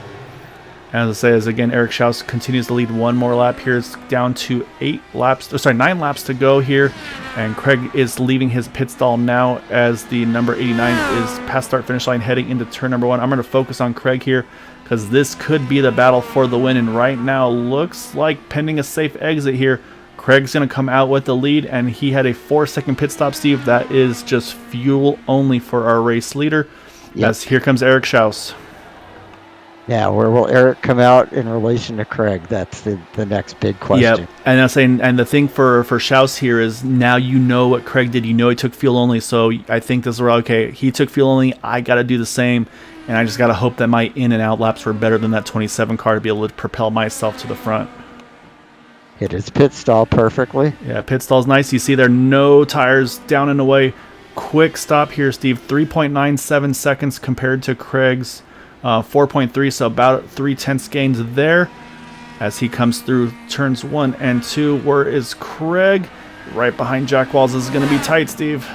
As I say, again, Eric Schaus continues to lead one more lap here. It's down to 9 laps to go here. And Craig is leaving his pit stall now as the number 89 is past start finish line heading into turn number 1. I'm going to focus on Craig here because this could be the battle for the win. And right now looks like pending a safe exit here, Craig's going to come out with the lead. And he had a 4-second pit stop, Steve. That is just fuel only for our race leader. Yep. As here comes Eric Schaus. Yeah, where will Eric come out in relation to Craig? That's the next big question. Yep. And I'm saying, and the thing for Schaus here is now you know what Craig did. You know he took fuel only, so I think this is where, okay, he took fuel only. I got to do the same, and I just got to hope that my in and out laps were better than that 27 car to be able to propel myself to the front. Hit his pit stall perfectly. Yeah, pit stall's nice. You see there, no tires down and away. Quick stop here, Steve. 3.97 seconds compared to Craig's 4.3, so about 0.3 gains there as he comes through turns 1 and 2. Where is Craig? Right behind Jack Walls. This is going to be tight, Steve.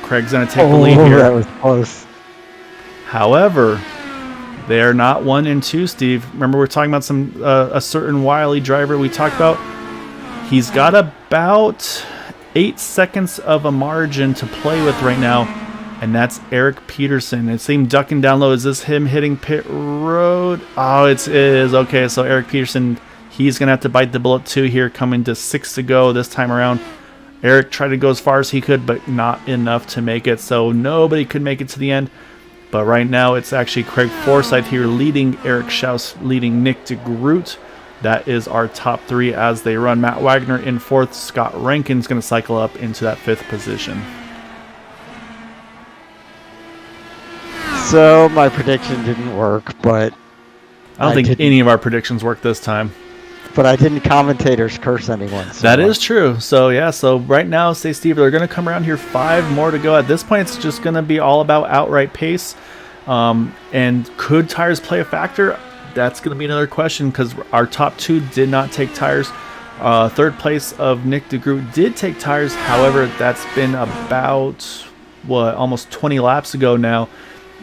Craig's going to take the lead here. That was close. However, they are not 1 and 2, Steve. Remember, we're talking about a certain wily driver we talked about. He's got about 8 seconds of a margin to play with right now. And that's Eric Peterson. It seemed ducking down low. Is this him hitting pit road? Oh, it is. Okay, so Eric Peterson, he's going to have to bite the bullet too here, coming to 6 to go this time around. Eric tried to go as far as he could, but not enough to make it. So nobody could make it to the end. But right now, it's actually Craig Forsyth here leading Eric Schaus, leading Nick DeGroot. That is our top 3 as they run. Matt Wagner in 4th. Scott Rankin's going to cycle up into that 5th position. So my prediction didn't work, but I don't think any of our predictions worked this time. But I didn't commentators curse anyone. So That is true. So yeah, so right now, say Steve, they're going to come around here, 5 more to go. At this point, it's just going to be all about outright pace. And could tires play a factor? That's going to be another question because our top 2 did not take tires. Third place of Nick DeGroot did take tires. However, that's been about almost 20 laps ago now.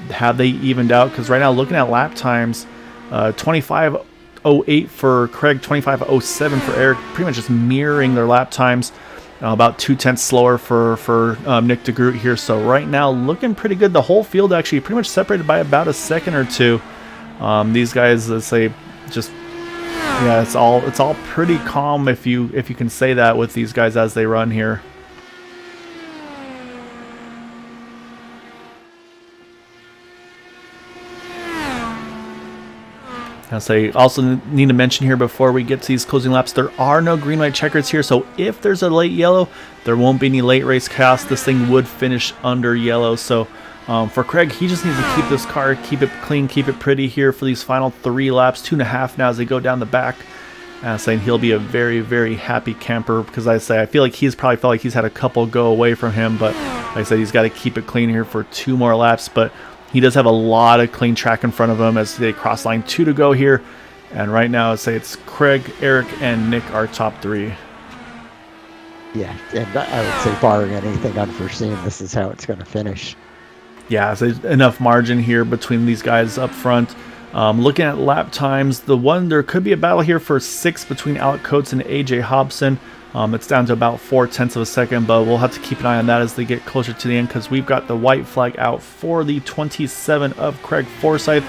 Have they evened out? Because right now, looking at lap times, 25:08 for Craig, 25:07 for Eric, pretty much just mirroring their lap times. About 0.2 slower for Nick DeGroot here. So right now, looking pretty good. The whole field actually pretty much separated by about a second or two. These guys, let's say, just yeah, it's all pretty calm if you can say that with these guys as they run here. I'll say also need to mention here before we get to these closing laps, there are no green white checkers here, so if there's a late yellow, there won't be any late race chaos. This thing would finish under yellow. So for Craig, he just needs to keep this car, keep it clean, keep it pretty here for these final 3 laps, 2.5 now as they go down the back. Saying he'll be a very, very happy camper because I feel like he's probably felt like he's had a couple go away from him, but like I said, he's got to keep it clean here for 2 more laps. But he does have a lot of clean track in front of him as they cross line 2 to go here. And right now, I'd say it's Craig, Eric, and Nick are top 3. Yeah, and I would say barring anything unforeseen, this is how it's going to finish. Yeah, so enough margin here between these guys up front. Looking at lap times, there could be a battle here for 6 between Alec Coates and AJ Hobson. It's down to about 0.4 of a second, but we'll have to keep an eye on that as they get closer to the end because we've got the white flag out for the 27 of Craig Forsyth.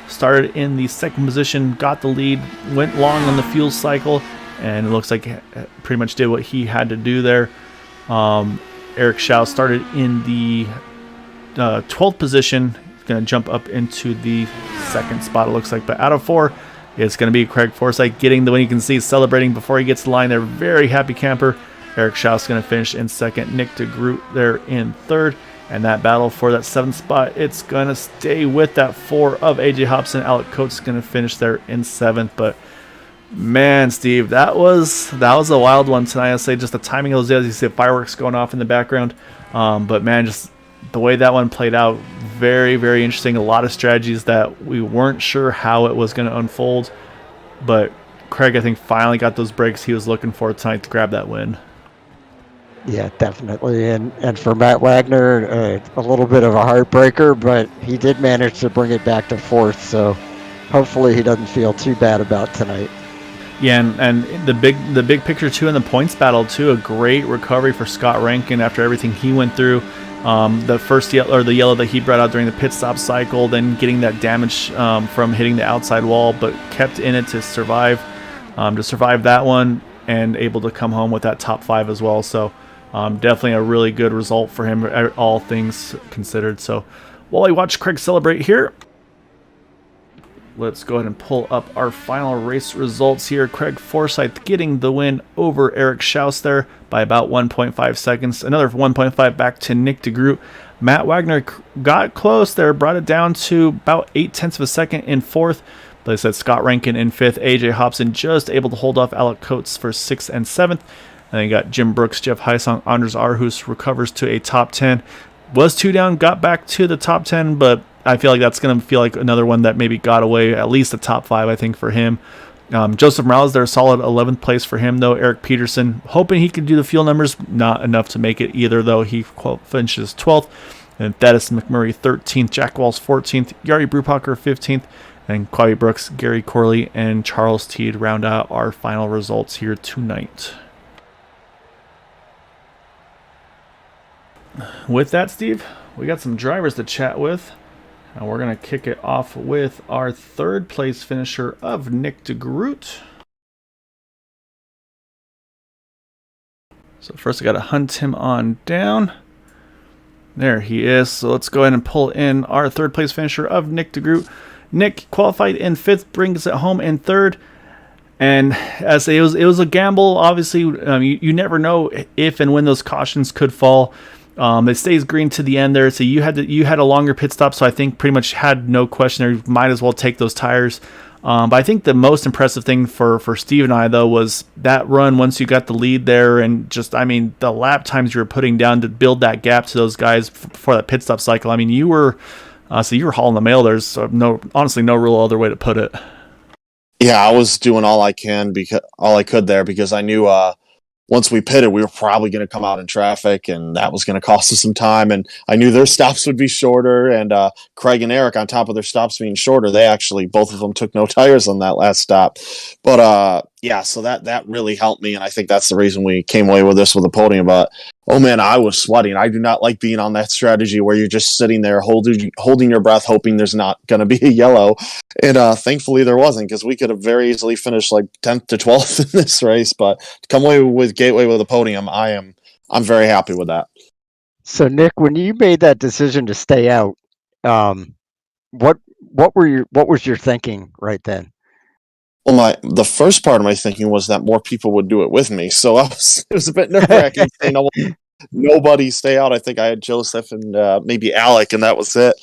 Started in the 2nd position, got the lead, went long on the fuel cycle, and it looks like pretty much did what he had to do there. Eric Schau started in the 12th position. He's going to jump up into the 2nd spot, it looks like. But out of 4, it's going to be Craig Forsyth getting the win. You can see celebrating before he gets the line. They're very happy camper. Eric Schau's going to finish in 2nd. Nick DeGroot there in 3rd. And that battle for that 7th spot, it's going to stay with that 4 of AJ Hobson. Alec Coates is going to finish there in 7th. But man, Steve, that was a wild one tonight. I say just the timing of those days. You see fireworks going off in the background. But man, just the way that one played out, very, very interesting. A lot of strategies that we weren't sure how it was going to unfold. But Craig, I think, finally got those breaks he was looking for tonight to grab that win. Yeah, definitely. And for Matt Wagner, a little bit of a heartbreaker, but he did manage to bring it back to 4th. So hopefully he doesn't feel too bad about tonight. Yeah, and the big picture too in the points battle too, a great recovery for Scott Rankin after everything he went through. The first the yellow that he brought out during the pit stop cycle, then getting that damage from hitting the outside wall, but kept in it to survive that one and able to come home with that top 5 as well. So definitely a really good result for him, all things considered. So while we watch Craig celebrate here, let's go ahead and pull up our final race results here. Craig Forsyth getting the win over Eric Schaus there by about 1.5 seconds. Another 1.5 back to Nick DeGroot. Matt Wagner got close there, brought it down to about 0.8 of a second in 4th. But I said Scott Rankin in 5th. AJ Hobson just able to hold off Alec Coates for 6th and 7th. And then you got Jim Brooks, Jeff Heisong, Anders Arhus recovers to a top 10. Was 2 down, got back to the top 10, but I feel like that's going to feel like another one that maybe got away, at least the top 5, I think, for him. Joseph Morales there, solid 11th place for him, though. Eric Peterson, hoping he could do the fuel numbers, not enough to make it either, though. He finishes 12th. And Thaddeus McMurray, 13th. Jack Walls, 14th. Yari Brupacher, 15th. And Quavi Brooks, Gary Corley, and Charles Teed round out our final results here tonight. With that, Steve, we got some drivers to chat with. And we're going to kick it off with our 3rd place finisher of Nick DeGroot. So first I got to hunt him on down. There he is. So let's go ahead and pull in our 3rd place finisher of Nick DeGroot. Nick qualified in 5th, brings it home in 3rd. And as it was a gamble, obviously, you never know if and when those cautions could fall. It stays green to the end there, so you had a longer pit stop, so I think pretty much had no question there. You might as well take those tires. But I think the most impressive thing for Steve and I, though, was that run once you got the lead there, and just, I mean, the lap times you were putting down to build that gap to those guys before that pit stop cycle. I mean, you were hauling the mail. There's honestly no real other way to put it. Yeah, I was doing all I could there because I knew once we pitted, we were probably going to come out in traffic, and that was going to cost us some time. And I knew their stops would be shorter, and Craig and Eric, on top of their stops being shorter, they actually, both of them took no tires on that last stop. But yeah, so that really helped me, and I think that's the reason we came away with this with a podium. But oh man, I was sweating. I do not like being on that strategy where you're just sitting there holding your breath, hoping there's not going to be a yellow. And thankfully there wasn't, because we could have very easily finished like 10th to 12th in this race. But to come away with Gateway with a podium, I'm very happy with that. So Nick, when you made that decision to stay out, what was your thinking right then? Well, the first part of my thinking was that more people would do it with me. So it was a bit nerve-wracking saying nobody stay out. I think I had Joseph and maybe Alec, and that was it.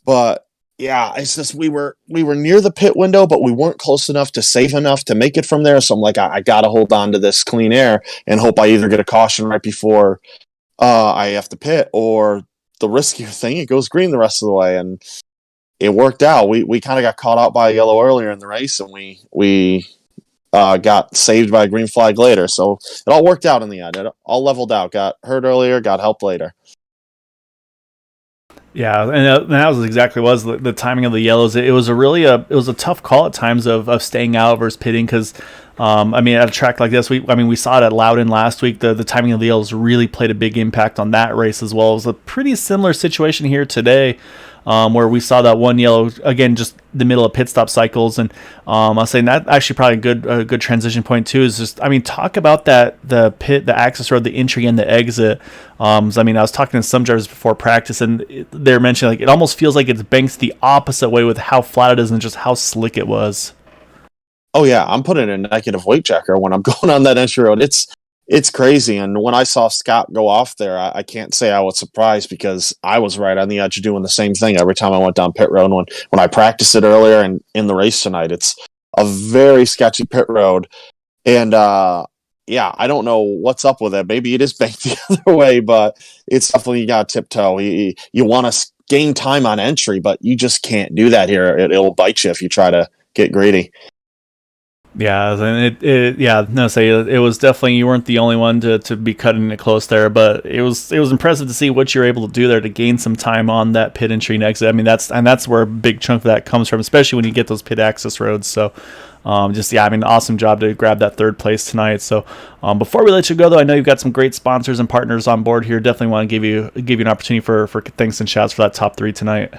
But yeah, it's just we were near the pit window, but we weren't close enough to save enough to make it from there. So I'm like, I got to hold on to this clean air and hope I either get a caution right before I have to pit, or the riskier thing, it goes green the rest of the way. And it worked out. We kind of got caught out by a yellow earlier in the race, and we got saved by a green flag later. So it all worked out in the end. It all leveled out. Got hurt earlier, got help later. Yeah, and that was exactly what was the timing of the yellows. It was a tough call at times of staying out versus pitting, because I mean, at a track like this, we saw it at Loudon last week. The timing of the yellows really played a big impact on that race as well. It was a pretty similar situation here today, where we saw that one yellow again, just the middle of pit stop cycles. And I was saying that actually probably a good transition point too. Is just, I mean, talk about the access road, the entry and the exit. I mean, I was talking to some drivers before practice, and they're mentioning like it almost feels like it's banked the opposite way with how flat it is and just how slick it was. Oh yeah, I'm putting a negative weight checker when I'm going on that entry road. It's crazy. And when I saw Scott go off there, I can't say I was surprised, because I was right on the edge of doing the same thing every time I went down pit road. When I practiced it earlier and in the race tonight, it's a very sketchy pit road. And yeah, I don't know what's up with it. Maybe it is banked the other way, but it's definitely, you got to tiptoe. You want to gain time on entry, but you just can't do that here. It'll bite you if you try to get greedy. Yeah, and it was definitely, you weren't the only one to be cutting it close there, but it was impressive to see what you're able to do there to gain some time on that pit entry and exit. I mean, that's where a big chunk of that comes from, especially when you get those pit access roads. So awesome job to grab that third place tonight. So before we let you go, though, I know you've got some great sponsors and partners on board here. Definitely want to give you an opportunity for thanks and shouts for that top three tonight.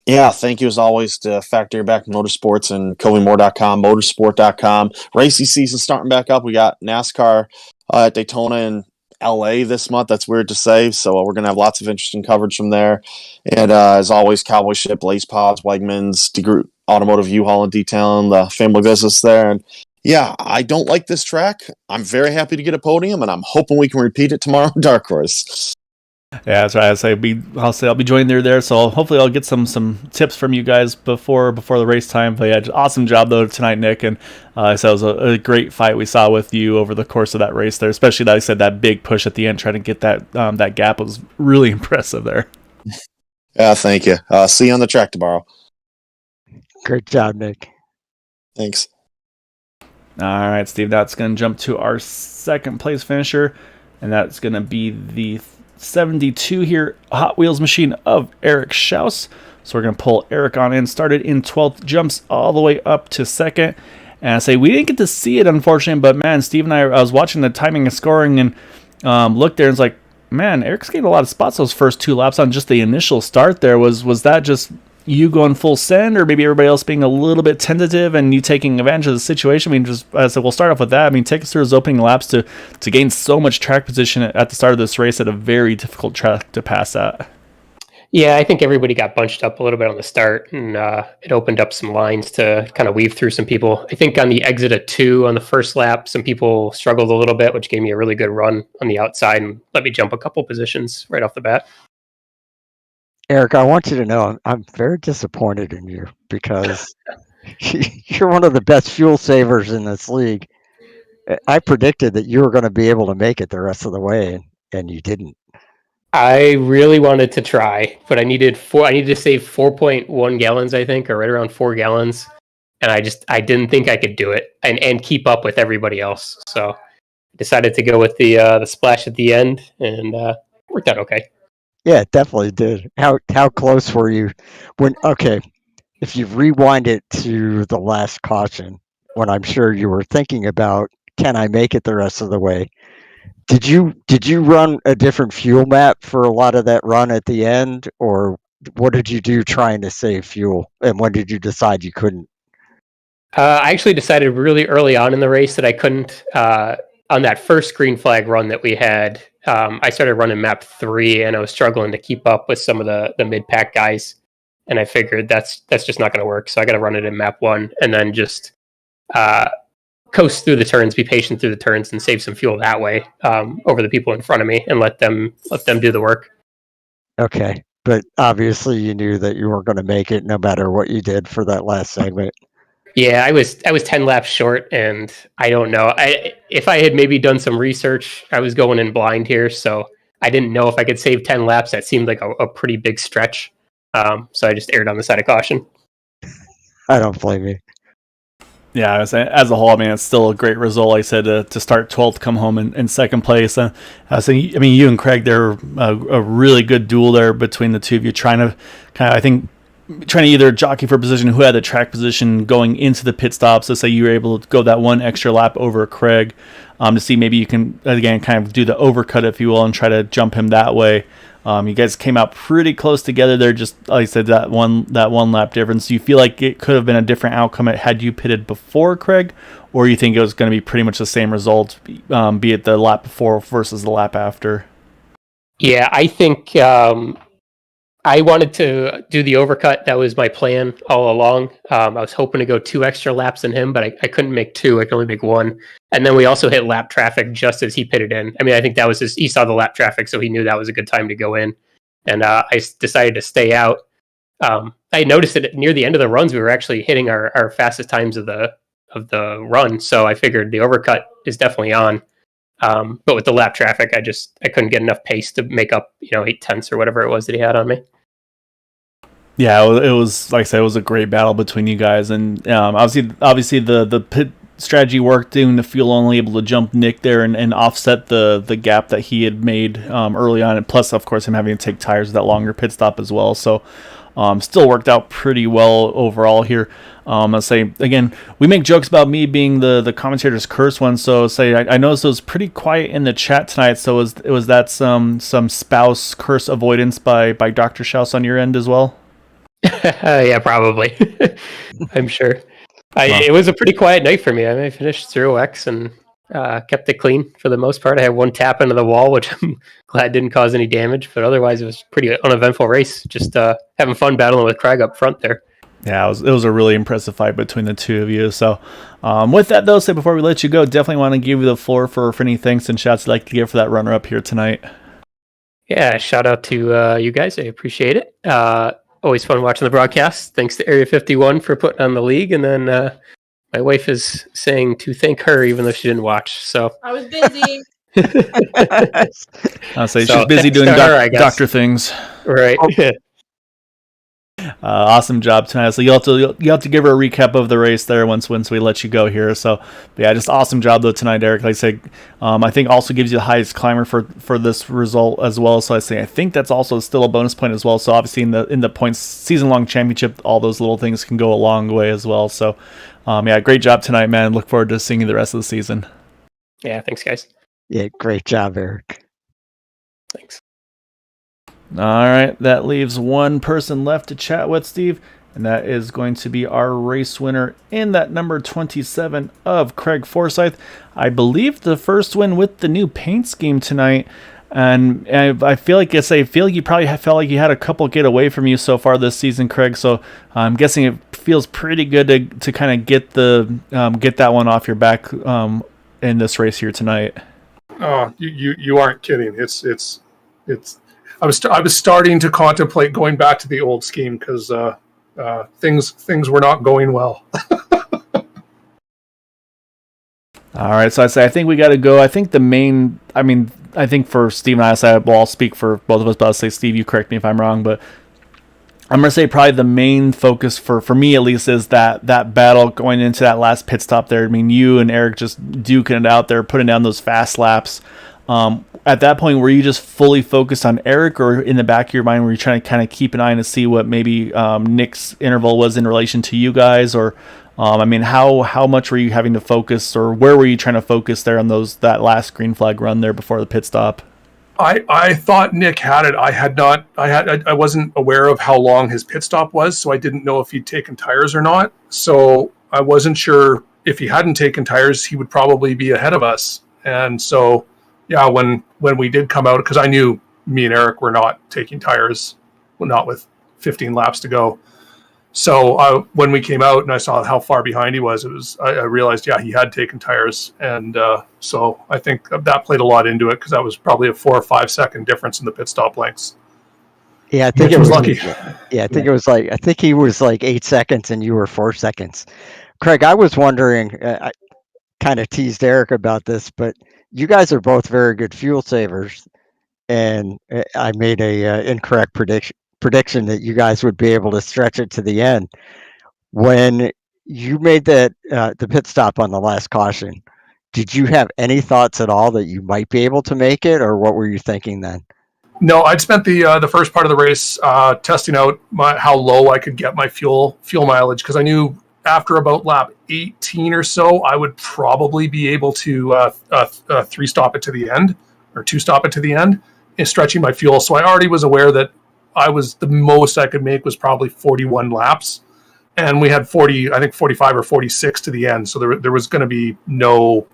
Yeah, thank you as always to Factory Back Motorsports and CobyMoore.com, Motorsport.com. Racing season starting back up. We got NASCAR at Daytona and LA this month. That's weird to say. So we're going to have lots of interesting coverage from there. And as always, Cowboy Ship, Blaze Pods, Wegmans, DeGroot Automotive, U-Haul and Detailing, the family business there. And yeah, I don't like this track. I'm very happy to get a podium, and I'm hoping we can repeat it tomorrow in Dark Horse. Yeah, that's right. I'll be joining there. So hopefully I'll get some tips from you guys before the race time. But yeah, awesome job though tonight, Nick. And so it was a great fight we saw with you over the course of that race there. Especially that, I said, that big push at the end, trying to get that gap was really impressive there. Yeah, thank you. See you on the track tomorrow. Great job, Nick. Thanks. All right, Steve. That's going to jump to our second place finisher, and that's going to be the 72 here Hot Wheels machine of Eric Schaus. So we're going to pull Eric on in. Started in 12th, jumps all the way up to second. And I say we didn't get to see it, unfortunately, but man, Steve and I was watching the timing and scoring, and looked there and it's like, man, Eric's getting a lot of spots those first two laps on just the initial start there. Was that just you going full send, or maybe everybody else being a little bit tentative and you taking advantage of the situation? I mean, so we'll start off with that. I mean, take us through those opening laps to gain so much track position at the start of this race at a very difficult track to pass at. Yeah, I think everybody got bunched up a little bit on the start, and it opened up some lines to kind of weave through some people. I think on the exit of 2 on the first lap, some people struggled a little bit, which gave me a really good run on the outside and let me jump a couple positions right off the bat. Eric, I want you to know I'm very disappointed in you because you're one of the best fuel savers in this league. I predicted that you were going to be able to make it the rest of the way, and you didn't. I really wanted to try, but I needed to save 4.1 gallons, I think, or right around 4 gallons, and I didn't think I could do it and keep up with everybody else. So I decided to go with the splash at the end, and worked out okay. Yeah, it definitely did. How close were you when? Okay, if you rewind it to the last caution, when I'm sure you were thinking about, can I make it the rest of the way? Did you run a different fuel map for a lot of that run at the end, or what did you do trying to save fuel? And when did you decide you couldn't? I actually decided really early on in the race that I couldn't. On that first green flag run that we had, I started running map 3, and I was struggling to keep up with some of the mid pack guys. And I figured that's just not going to work. So I got to run it in map 1, and then just coast through the turns, be patient through the turns, and save some fuel that way over the people in front of me, and let them do the work. Okay, but obviously you knew that you weren't going to make it no matter what you did for that last segment. Yeah, I was 10 laps short, and I don't know. If I had maybe done some research, I was going in blind here, so I didn't know if I could save 10 laps. That seemed like a pretty big stretch. So I just erred on the side of caution. I don't blame you. Yeah, as a whole, I mean, it's still a great result. Like I said, to start 12th, come home in second place. So, I mean, you and Craig, they're a really good duel there between the two of you, trying to either jockey for position, who had the track position going into the pit stops. So say you were able to go that one extra lap over Craig, to see maybe you can, again, kind of do the overcut, if you will, and try to jump him that way. You guys came out pretty close together there, just like I said, that one lap difference. Do you feel like it could have been a different outcome had you pitted before Craig, or you think it was going to be pretty much the same result, be it the lap before versus the lap after? Yeah, I think I wanted to do the overcut. That was my plan all along. I was hoping to go 2 extra laps than him, but I couldn't make 2. I could only make 1. And then we also hit lap traffic just as he pitted in. I mean, I think that was he saw the lap traffic, so he knew that was a good time to go in. And I decided to stay out. I noticed that near the end of the runs, we were actually hitting our fastest times of the run. So I figured the overcut is definitely on. But with the lap traffic, I couldn't get enough pace to make up, 8/10 or whatever it was that he had on me. Yeah, it was, like I said, it was a great battle between you guys, and obviously the pit strategy worked, doing the fuel only, able to jump Nick there and offset the gap that he had made early on, and plus, of course, him having to take tires at that longer pit stop as well. So still worked out pretty well overall here. I'll say, again, we make jokes about me being the commentator's curse one, so I noticed it was pretty quiet in the chat tonight, so was that some spouse curse avoidance by Dr. Schaus on your end as well? Yeah, probably. I'm sure. It was a pretty quiet night for me. I finished 0x and kept it clean for the most part. I had 1 tap into the wall, which I'm glad didn't cause any damage, but otherwise it was a pretty uneventful race. Just having fun battling with Craig up front there. Yeah, it was a really impressive fight between the two of you. So with that, though, before we let you go, definitely want to give you the floor for any thanks and shouts you'd like to give for that runner-up here tonight. Yeah, shout out to you guys. I appreciate it. Always fun watching the broadcast. Thanks to Area 51 for putting on the league. And then my wife is saying to thank her, even though she didn't watch. So I was busy. I'll say she's busy doing doctor things. Right. Awesome job tonight. So you have to give her a recap of the race there once we let you go here. So but yeah, just awesome job though tonight, Eric. Like I say, I think also gives you the highest climber for this result as well. So I think that's also still a bonus point as well. So obviously in the points season long championship, all those little things can go a long way as well. So yeah, great job tonight, man. Look forward to seeing you the rest of the season. Yeah, thanks guys. Yeah, great job, Eric. Thanks. All right, that leaves one person left to chat with, Steve, and that is going to be our race winner in that number 27 of Craig Forsyth. I believe the first win with the new paint scheme tonight. And I feel like you probably felt like you had a couple get away from you so far this season, Craig. So I'm guessing it feels pretty good to kind of get that one off your back in this race here tonight. Oh, you aren't kidding. It's. I was starting to contemplate going back to the old scheme because things were not going well. All right, so I think we got to go. I think I think for Steve and I'll speak for both of us, but I'll say, Steve, you correct me if I'm wrong, but I'm going to say probably the main focus for me at least is that battle going into that last pit stop there. I mean, you and Eric just duking it out there, putting down those fast laps. At that point, were you just fully focused on Eric, or in the back of your mind were you trying to kind of keep an eye to see what maybe Nick's interval was in relation to you guys? Or how much were you having to focus, or where were you trying to focus there on that last green flag run there before the pit stop? I thought Nick had it. I wasn't aware of how long his pit stop was, so I didn't know if he'd taken tires or not. So I wasn't sure if he hadn't taken tires, he would probably be ahead of us. And so, yeah, when we did come out, because I knew me and Eric were not taking tires, not with 15 laps to go. So when we came out and I saw how far behind he was, I realized, yeah, he had taken tires. And so I think that played a lot into it, because that was probably a 4 or 5 second difference in the pit stop lengths. Yeah, I think Mitch it was lucky. Yeah, I think he was like 8 seconds and you were 4 seconds. Craig, I was wondering, I kind of teased Eric about this, but you guys are both very good fuel savers, and I made a incorrect prediction that you guys would be able to stretch it to the end. When you made that the pit stop on the last caution, did you have any thoughts at all that you might be able to make it, or what were you thinking then? No, I'd spent the first part of the race testing out how low I could get my fuel mileage, because I knew after about lap 18 or so, I would probably be able to 3-stop it to the end, or 2-stop it to the end, in stretching my fuel. So I already was aware that the most I could make was probably 41 laps, and we had 45 or 46 to the end. So there was going to be no,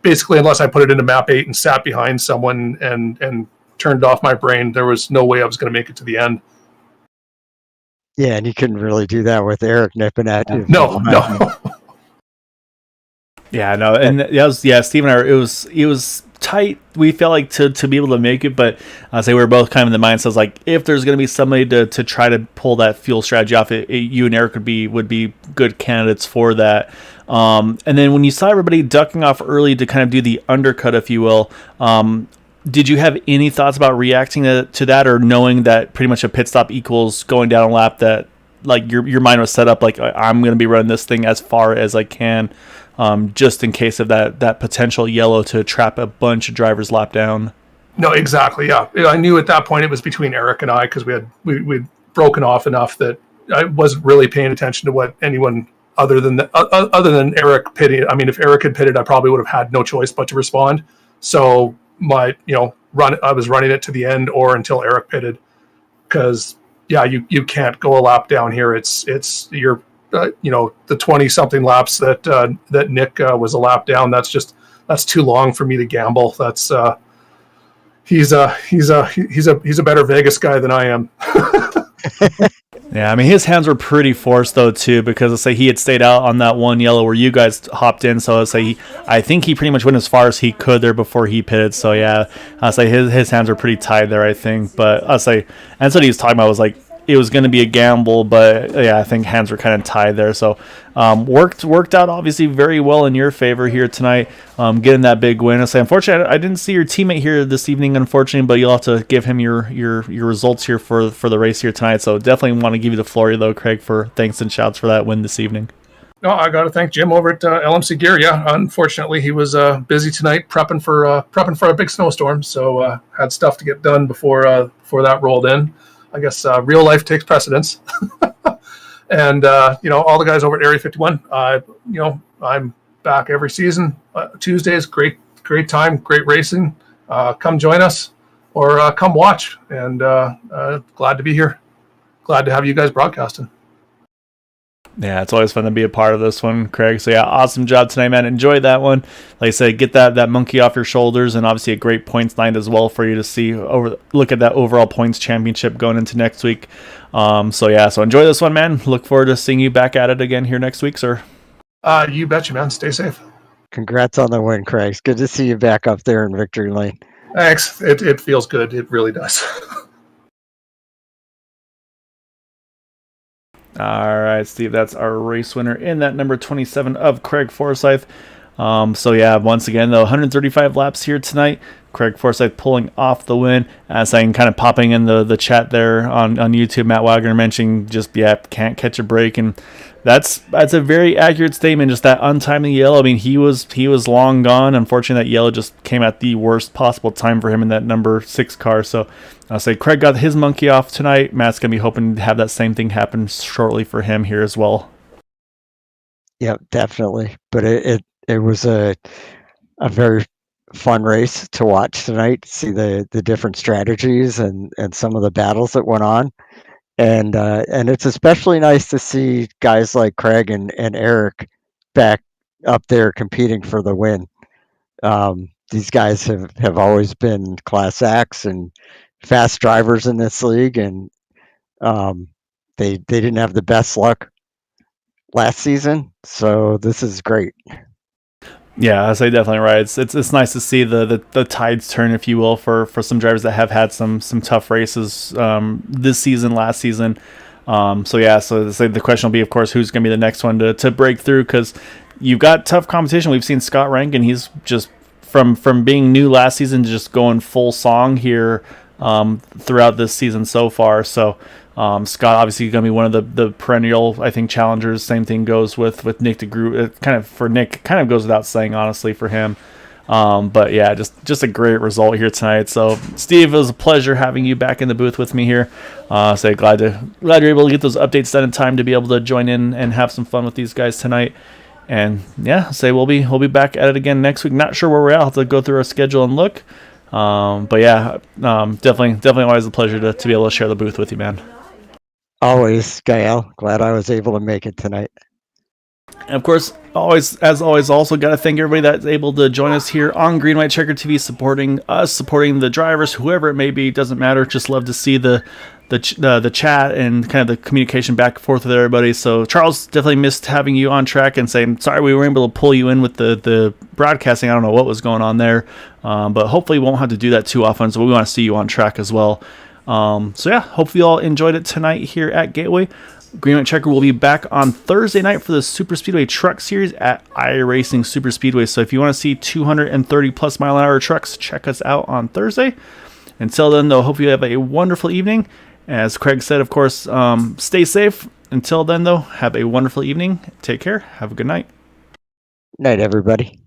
basically, unless I put it into map 8 and sat behind someone and turned off my brain, there was no way I was going to make it to the end. Yeah, and you couldn't really do that with Eric nipping at you. No. Yeah, no, and Steve and I, it was tight. We felt like to be able to make it, but I say we were both kind of in the mindset like, if there's going to be somebody to try to pull that fuel strategy off, you and Eric would be good candidates for that. And then when you saw everybody ducking off early to kind of do the undercut, if you will, did you have any thoughts about reacting to that, or knowing that pretty much a pit stop equals going down a lap, that like your mind was set up like, I'm going to be running this thing as far as I can, just in case of that potential yellow to trap a bunch of drivers lap down? No, exactly. Yeah, I knew at that point it was between Eric and I, because we'd broken off enough that I wasn't really paying attention to what anyone other than Eric pitting. I mean, if Eric had pitted, I probably would have had no choice but to respond. So I was running it to the end or until Eric pitted, because you can't go a lap down here. It's you're the 20 something laps that Nick was a lap down. That's too long for me to gamble. That's he's a better Vegas guy than I am. Yeah, I mean, his hands were pretty forced though too, because let's say he had stayed out on that one yellow where you guys hopped in. So I think he pretty much went as far as he could there before he pitted. So yeah, I'll say his hands were pretty tied there, I think. But I'll say that's what he was talking about, was like, it was going to be a gamble, but yeah, I think hands were kind of tied there. So worked out obviously very well in your favor here tonight, getting that big win. I say, unfortunately, I didn't see your teammate here this evening, unfortunately, but you'll have to give him your results here for the race here tonight. So definitely want to give you the floor though, Craig, for thanks and shouts for that win this evening. No, I got to thank Jim over at LMC Gear. Yeah, unfortunately, he was busy tonight prepping for a big snowstorm, so had stuff to get done before that rolled in. I guess real life takes precedence. And, all the guys over at Area 51, I'm back every season. Tuesdays, great time, great racing. Come join us or come watch. And glad to be here. Glad to have you guys broadcasting. Yeah, it's always fun to be a part of this one, Craig. So yeah, awesome job tonight, man. Enjoy that one. Like I said, get that monkey off your shoulders, and obviously a great points night as well for you to see look at that overall points championship going into next week. So enjoy this one, man. Look forward to seeing you back at it again here next week, sir. You betcha, man. Stay safe. Congrats on the win, Craig. It's good to see you back up there in victory lane. Thanks. It feels good. It really does. All right, Steve, that's our race winner in that number 27 of Craig Forsyth. Once again, though, 135 laps here tonight. Craig Forsyth pulling off the win. As I'm kind of popping in the chat there on YouTube, Matt Wagner mentioning can't catch a break, and that's a very accurate statement. Just that untimely yellow. I mean, he was long gone. Unfortunately, that yellow just came at the worst possible time for him in that number 6 car. So I'll say Craig got his monkey off tonight. Matt's gonna be hoping to have that same thing happen shortly for him here as well. Yep, definitely. But it was a very fun race to watch tonight. See the different strategies and some of the battles that went on. And it's especially nice to see guys like Craig and Eric back up there competing for the win. These guys have always been class acts and fast drivers in this league, and they didn't have the best luck last season, so this is great. Yeah, I say definitely right. It's nice to see the tides turn, if you will, for some drivers that have had some tough races this season, last season. So the question will be, of course, who's going to be the next one to break through, because you've got tough competition. We've seen Scott Rankin. He's just from being new last season to just going full song here throughout this season so far. So Scott obviously going to be one of the perennial, I think, challengers. Same thing goes with Nick DeGroot. For Nick, kind of goes without saying, honestly, for him. But yeah, just a great result here tonight. So Steve, it was a pleasure having you back in the booth with me here. Glad you're able to get those updates done in time to be able to join in and have some fun with these guys tonight. And yeah, we'll be back at it again next week. Not sure where we're at. I'll have to go through our schedule and look. Definitely always a pleasure to be able to share the booth with you, man. Always, Gael. Glad I was able to make it tonight. And of course, as always, also got to thank everybody that's able to join us here on Green White Checker TV, supporting us, supporting the drivers, whoever it may be, doesn't matter. Just love to see the chat and kind of the communication back and forth with everybody. So Charles, definitely missed having you on track, and saying sorry we weren't able to pull you in with the broadcasting. I don't know what was going on there, but hopefully we won't have to do that too often. So we want to see you on track as well. Hopefully you all enjoyed it tonight here at Gateway. Green White Checker will be back on Thursday night for the Super Speedway Truck Series at iRacing Super Speedway. So if you want to see 230 plus mile an hour trucks, check us out on Thursday. Until then, though, hope you have a wonderful evening. As Craig said, of course, stay safe. Until then, though, have a wonderful evening. Take care. Have a good night. Night, everybody.